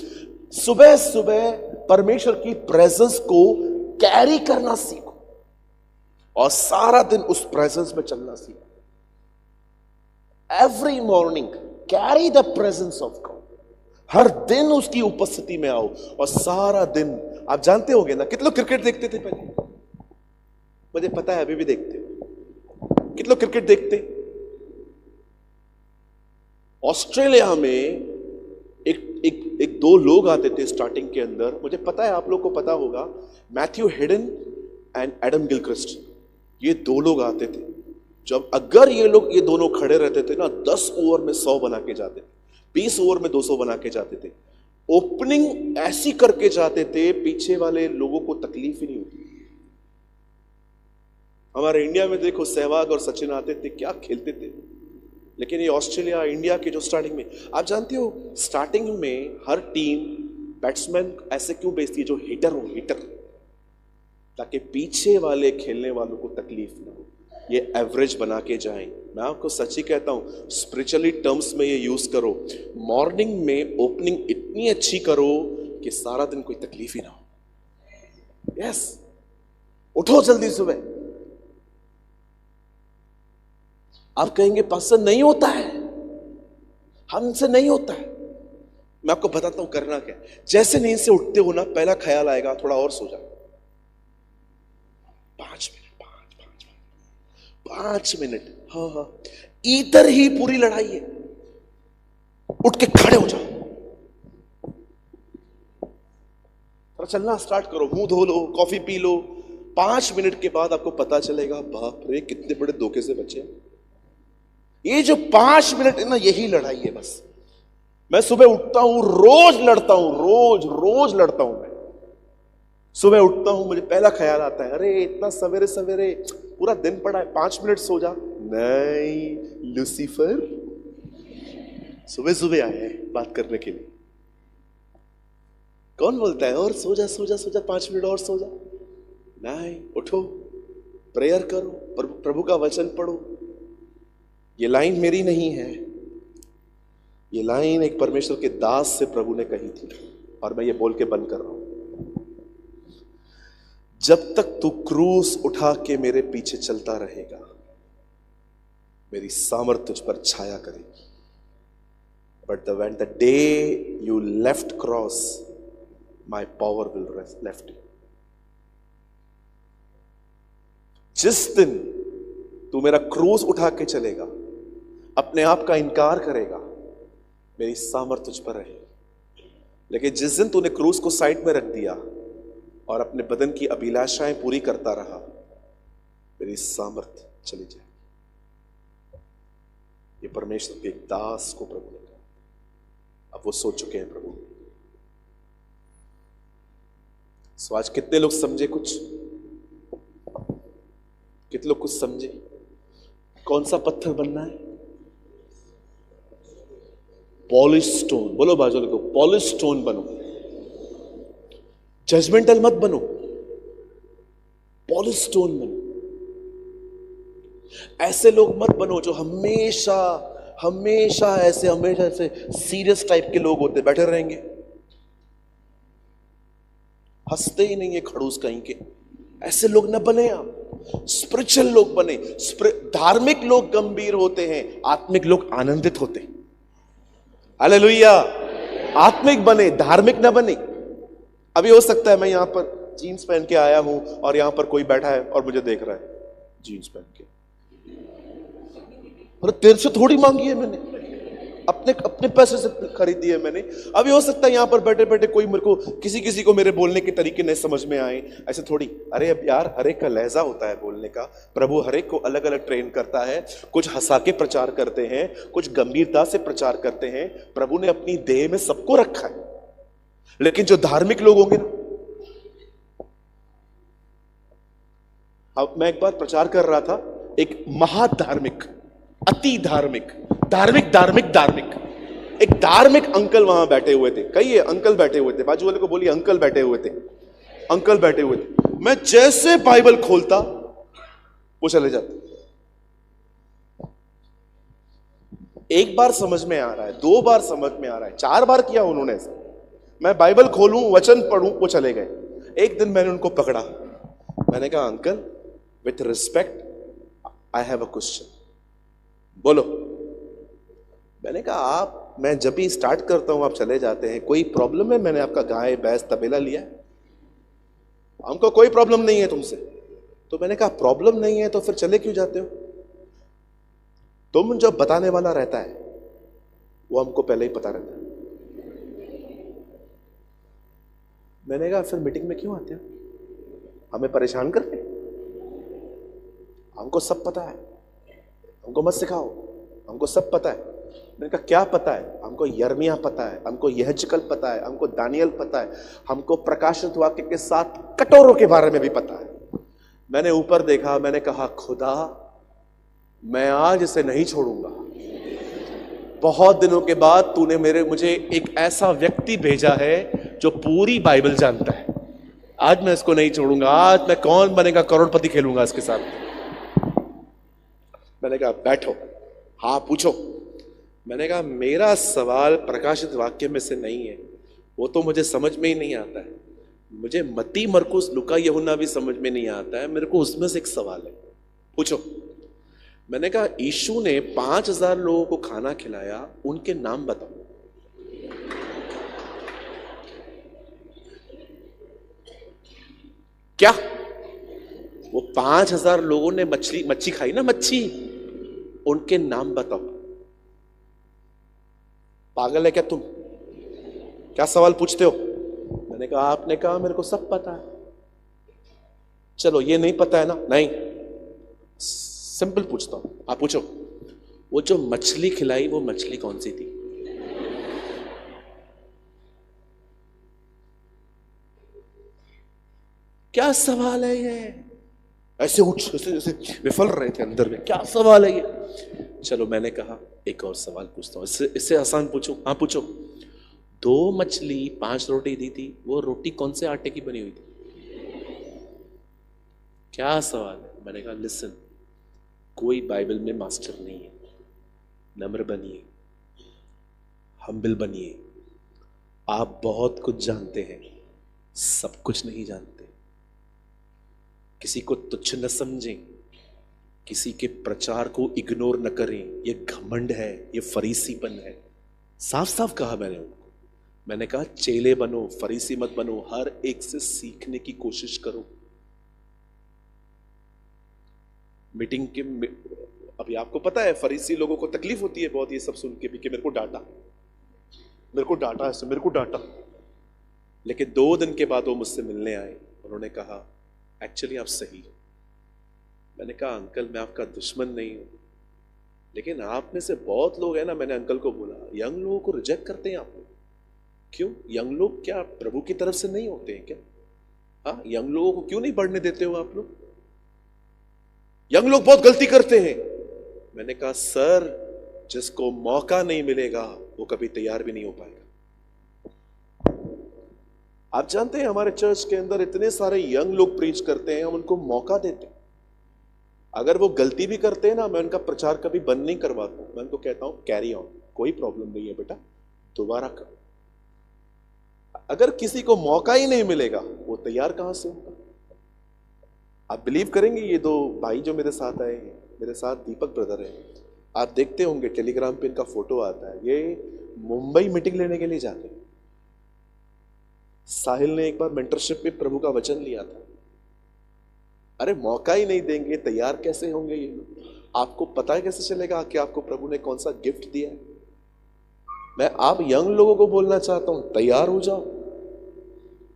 [SPEAKER 1] सुबह सुबह परमेश्वर की प्रेजेंस को कैरी करना सीखो और सारा दिन उस प्रेजेंस में चलना सीखो। Every morning carry the presence of God. हर दिन उसकी उपस्थिति में आओ और सारा दिन। आप जानते होंगे ना, कितने लोग क्रिकेट देखते थे पहले? मुझे पता है अभी भी देखते हो। कितने लोग क्रिकेट देखते? ऑस्ट्रेलिया में एक दो लोग आते थे स्टार्टिंग के अंदर, मुझे पता है आप लोग को पता होगा, Matthew Hayden and Adam Gilchrist. ये दो लोग आते थे। जब अगर ये दोनों खड़े रहते थे ना, 10 ओवर में 100 बना के जाते थे, 20 ओवर में 200 बना के जाते थे। ओपनिंग ऐसी करके जाते थे, पीछे वाले लोगों को तकलीफ ही नहीं होती। हमारे इंडिया में देखो, सहवाग और सचिन आते थे, क्या खेलते थे। लेकिन ये ऑस्ट्रेलिया, इंडिया की जो स्टार्टिंग में, आप जानते हो स्टार्टिंग में हर टीम बैट्समैन ऐसे क्यों बेचती है जो हिटर हो, हिटर, ताकि पीछे वाले खेलने वालों को तकलीफ ना हो, ये एवरेज बना के जाएं। मैं आपको सच्ची कहता हूं, स्पिरिचुअली टर्म्स में ये यूज करो। मॉर्निंग में ओपनिंग इतनी अच्छी करो कि सारा दिन कोई तकलीफ ही ना हो। यस, उठो जल्दी सुबह। आप कहेंगे पास्टर नहीं होता है, हमसे नहीं होता है। मैं आपको बताता हूं करना क्या। जैसे नींद से उठते हो ना, पहला ख्याल आएगा थोड़ा और सो जाओ। 5 मिनट, हाँ, इधर ही पूरी लड़ाई है। उठ के खड़े हो जाओ, थोड़ा चलना स्टार्ट करो, मुंह धो लो, कॉफी पी लो। 5 मिनट के बाद आपको पता चलेगा, बाप रे कितने बड़े धोखे से बचे। ये जो 5 मिनट है ना, यही लड़ाई है बस। मैं सुबह उठता हूं, रोज लड़ता हूं, रोज लड़ता हूं। मैं सुबह उठता हूं, मुझे पहला ख्याल आता है, अरे इतना सवेरे सवेरे, पूरा दिन पड़ा है, 5 मिनट सो जा। नहीं, लूसीफर सुबह सुबह आए हैं बात करने के लिए। कौन बोलता है और सो जा 5 मिनट और सो जा? नहीं, उठो, प्रेयर करो, प्रभु का वचन पढ़ो। ये लाइन मेरी नहीं है, ये लाइन एक परमेश्वर के दास से प्रभु ने कही थी, और मैं ये बोल के बंद कर रहा हूं। जब तक तू क्रूस उठा के मेरे पीछे चलता रहेगा, मेरी सामर्थ तुझ पर छाया करेगी। But when the day you left cross, my power will left you. जिस दिन तू मेरा क्रूस उठा के चलेगा, अपने आप का इनकार करेगा, मेरी सामर्थ तुझ पर रहेगी। लेकिन जिस दिन तूने क्रूस को साइड में रख दिया और अपने बदन की अभिलाषाएं पूरी करता रहा, मेरी सामर्थ चली जाएगी। ये परमेश्वर के एक दास को प्रभु ने कहा। अब वो सोच चुके हैं प्रभु। सो आज कितने लोग समझे कुछ? कितने लोग कुछ समझे? कौन सा पत्थर बनना है? Polish stone. बोलो बाजू को, पॉलिश स्टोन बनो। जजमेंटल मत बनो, पॉलिश स्टोन बनो। ऐसे लोग मत बनो जो हमेशा ऐसे सीरियस टाइप के लोग होते, बैठे रहेंगे, हंसते ही नहीं है, खड़ूस कहीं के। ऐसे लोग न बने आप। स्पिरिचुअल लोग बने। धार्मिक लोग गंभीर होते हैं, आत्मिक लोग आनंदित होते हैं। हालेलुया। आत्मिक बने, धार्मिक न बने। अभी हो सकता है मैं यहां पर जीन्स पहन के आया हूं और यहां पर कोई बैठा है और मुझे देख रहा है जीन्स पहन के। अरे तेरे से थोड़ी मांगी है मैंने, अपने पैसे से खरीदी है मैंने। अभी हो सकता है यहां पर बैठे बैठे कोई मेरे को किसी को मेरे बोलने के तरीके नहीं समझ में आए, ऐसे थोड़ी। अरे अब यार, हर एक का लहजा होता है बोलने का। प्रभु हर एक को अलग अलग ट्रेन करता है। कुछ हंसा के प्रचार करते हैं, कुछ गंभीरता से प्रचार करते हैं। प्रभु ने अपनी देह में सबको रखा है। लेकिन जो धार्मिक लोग होंगे ना, अब मैं एक बार प्रचार कर रहा था, एक महाधार्मिक, अति धार्मिक, धार्मिक, एक धार्मिक अंकल वहां बैठे हुए थे, कहिए अंकल बैठे हुए थे, बाजू वाले को बोलिए अंकल बैठे हुए थे, अंकल बैठे हुए थे। मैं जैसे बाइबल खोलता वो चले जाते। एक बार समझ में आ रहा है, 2 बार समझ में आ रहा है, 4 बार किया उन्होंने ऐसा। मैं बाइबल खोलूं, वचन पढ़ूं, वो चले गए। एक दिन मैंने उनको पकड़ा, मैंने कहा uncle with respect I have a question, बोलो। मैंने कहा आप, मैं जब भी स्टार्ट करता हूं आप चले जाते हैं, कोई प्रॉब्लम है? मैंने आपका गाय भैंस तबेला लिया है, हमको कोई प्रॉब्लम नहीं है तुमसे। तो मैंने कहा प्रॉब्लम नहीं है तो फिर चले क्यों जाते हो? तुम जब बताने वाला रहता है वो हमको पहले ही पता रहता है। मैंने कहा फिर मीटिंग में क्यों आते हो, हमें परेशान करते? हमको सब पता है, हमको मत सिखाओ, हमको सब पता है। मैंने कहा क्या पता है? हमको यर्मिया पता है, हमको यहजकल पता है, हमको दानियल पता है, हमको प्रकाशित वाक्य के 7 कटोरों के बारे में भी पता है। मैंने ऊपर देखा, मैंने कहा खुदा मैं आज इसे नहीं छोड़ूंगा। बहुत दिनों के बाद तूने मुझे एक ऐसा व्यक्ति भेजा है जो पूरी बाइबल जानता है, आज मैं इसको नहीं छोड़ूंगा। आज मैं कौन बनेगा करोड़पति खेलूंगा इसके साथ। मैंने कहा बैठो, हाँ पूछो। मैंने कहा मेरा सवाल प्रकाशित वाक्य में से नहीं है, वो तो मुझे समझ में ही नहीं आता है। मुझे मत्ती मरकुस लूका यूहन्ना भी समझ में नहीं आता है, मेरे को उसमें से एक सवाल है, पूछो। मैंने कहा यीशु ने 5000 लोगों को खाना खिलाया, उनके नाम बताओ। क्या वो 5000 लोगों ने मच्छी खाई ना, मच्छी, उनके नाम बताओ। पागल है क्या तुम, क्या सवाल पूछते हो? मैंने कहा आपने कहा मेरे को सब पता है। चलो ये नहीं पता है ना? नहीं, सिंपल पूछता हूं, आप पूछो। वो जो मछली खिलाई वो मछली कौन सी थी? क्या सवाल है ये? ऐसे ऐसे विफल रहे थे अंदर में, क्या सवाल है ये? चलो मैंने कहा एक और सवाल पूछता हूं, इससे आसान पूछो। हाँ पूछो। 2 मछली 5 रोटी दी थी, वो रोटी कौन से आटे की बनी हुई थी? क्या सवाल है? मैंने कहा लिसन, कोई बाइबल में मास्टर नहीं है, नम्र बनिए, हम्बल बनिए। आप बहुत कुछ जानते हैं, सब कुछ नहीं जानते। किसी को तुच्छ न समझें, किसी के प्रचार को इग्नोर न करें, ये घमंड है, ये फरीसीपन है। साफ साफ कहा मैंने उनको। मैंने कहा चेले बनो, फरीसी मत बनो, हर एक से सीखने की कोशिश करो। मीटिंग के अभी आपको पता है फरीसी लोगों को तकलीफ होती है बहुत ये सब सुन के भी कि मेरे को डांटा ऐसे, मेरे को डांटा। लेकिन 2 दिन के बाद वो मुझसे मिलने आए, उन्होंने कहा एक्चुअली आप सही हो। मैंने कहा अंकल मैं आपका दुश्मन नहीं हूं, लेकिन आप में से बहुत लोग हैं ना, मैंने अंकल को बोला, यंग लोगों को रिजेक्ट करते हैं आप लोग। क्यों? यंग लोग क्या प्रभु की तरफ से नहीं होते हैं क्या? हाँ, यंग लोगों को क्यों नहीं बढ़ने देते हो आप लोग? यंग लोग बहुत गलती करते हैं। मैंने कहा सर, जिसको मौका नहीं मिलेगा वो कभी तैयार भी नहीं हो पाएगा। आप जानते हैं हमारे चर्च के अंदर इतने सारे यंग लोग प्रीच करते हैं, हम उनको मौका देते हैं। अगर वो गलती भी करते हैं ना, मैं उनका प्रचार कभी बंद नहीं करवाता हूं, मैं उनको कहता हूं कैरी ऑन, कोई प्रॉब्लम नहीं है बेटा, दोबारा करो। अगर किसी को मौका ही नहीं मिलेगा वो तैयार कहां से होगा? आप बिलीव करेंगे, ये 2 भाई जो मेरे साथ आए हैं, मेरे साथ दीपक ब्रदर है, आप देखते होंगे टेलीग्राम पे इनका फोटो आता है, ये मुंबई मीटिंग लेने के लिए जाते हैं। साहिल ने एक बार मेंटरशिप में प्रभु का वचन लिया था। अरे मौका ही नहीं देंगे, तैयार कैसे होंगे ये लोग? आपको पता है कैसे चलेगा कि आपको प्रभु ने कौन सा गिफ्ट दिया है? मैं आप यंग लोगों को बोलना चाहता हूं, तैयार हो जाओ,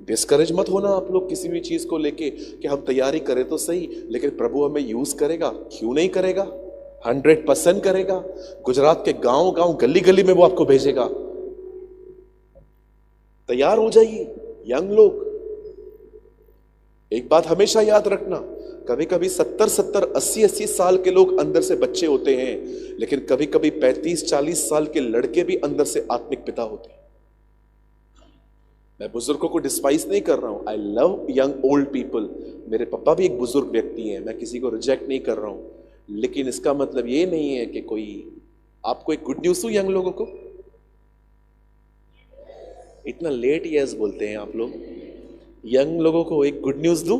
[SPEAKER 1] डिस्करेज मत होना आप लोग किसी भी चीज को लेके कि हम तैयारी करें तो सही, लेकिन प्रभु हमें यूज करेगा, क्यों नहीं करेगा? 100% करेगा। गुजरात के गांव गांव गली गली में वो आपको भेजेगा। तैयार हो जाइए यंग लोग। एक बात हमेशा याद रखना, कभी कभी 70-80 साल के लोग अंदर से बच्चे होते हैं, लेकिन कभी कभी 35-40 साल के लड़के भी अंदर से आत्मिक पिता होते हैं। मैं बुजुर्गों को डिस्पाइस नहीं कर रहा हूं, I love young old people. मेरे पापा भी एक बुजुर्ग व्यक्ति हैं, मैं किसी को रिजेक्ट नहीं कर रहा हूं, लेकिन इसका मतलब ये नहीं है कि कोई, आपको एक गुड न्यूज दूं यंग लोगों को। इतना लेट यस बोलते हैं आप लोग। यंग लोगों को एक गुड न्यूज दूं,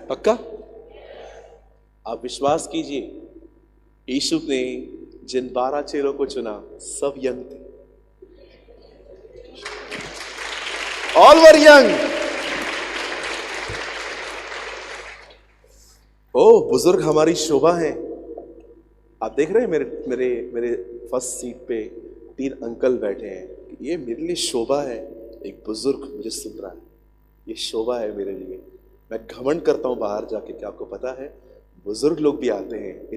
[SPEAKER 1] पक्का? आप विश्वास कीजिए, यीशु ने जिन 12 चेलों को चुना सब यंग थे, ऑल वर यंग। ओ बुजुर्ग हमारी शोभा है। आप देख रहे हैं मेरे मेरे मेरे फर्स्ट सीट पे 3 अंकल बैठे हैं, ये मेरे लिए शोभा है। एक बुजुर्ग मुझे सुन रहा है, ये शोभा है मेरे लिए। मैं घमंड करता हूं बाहर जाके कि आपको पता है बुजुर्ग लोग भी आते हैं,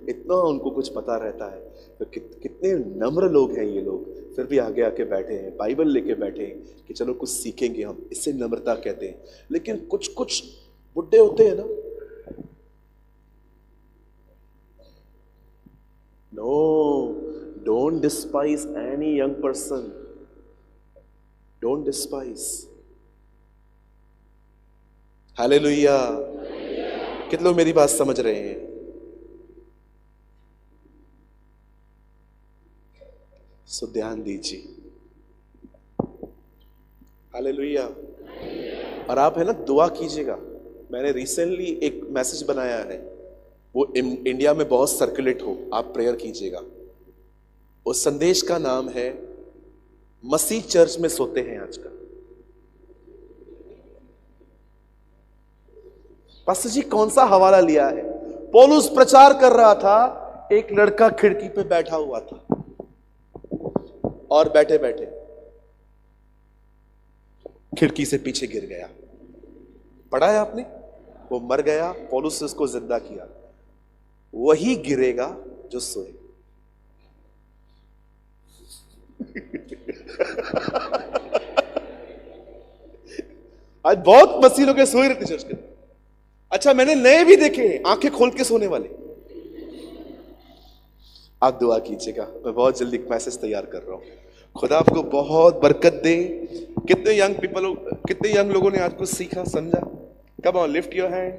[SPEAKER 1] इतना उनको कुछ पता रहता है, तो कितने नम्र लोग हैं ये लोग, फिर भी आगे आके बैठे हैं, बाइबल लेके बैठे हैं कि चलो कुछ सीखेंगे हम, इससे नम्रता कहते हैं। लेकिन कुछ कुछ बुड्ढे होते हैं ना, no, don't despise any young person, don't despise. Hallelujah. कितने लोग मेरी बात समझ रहे हैं? सो ध्यान दीजिए। हालेलुया। और आप है ना दुआ कीजिएगा। मैंने रिसेंटली एक मैसेज बनाया है, वो इंडिया में बहुत सर्कुलेट हो, आप प्रेयर कीजिएगा। उस संदेश का नाम है मसीह चर्च में सोते हैं आजकल। पास्टर जी कौन सा हवाला लिया है? पौलुस प्रचार कर रहा था, एक लड़का खिड़की पे बैठा हुआ था और बैठे बैठे खिड़की से पीछे गिर गया। पढ़ा है आपने? वो मर गया, पौलुस ने उसको जिंदा किया। वही गिरेगा जो सोए। आज बहुत मसीह लोग सोए रहते चर्च के। अच्छा, मैंने नए भी देखे हैं आंखें खोल के सोने वाले। आप दुआ कीजिएगा, मैं बहुत जल्दी एक मैसेज तैयार कर रहा हूं। खुदा आपको बहुत बरकत दे। कितने यंग लोगों ने आज कुछ सीखा, समझा? Come on, lift your hand.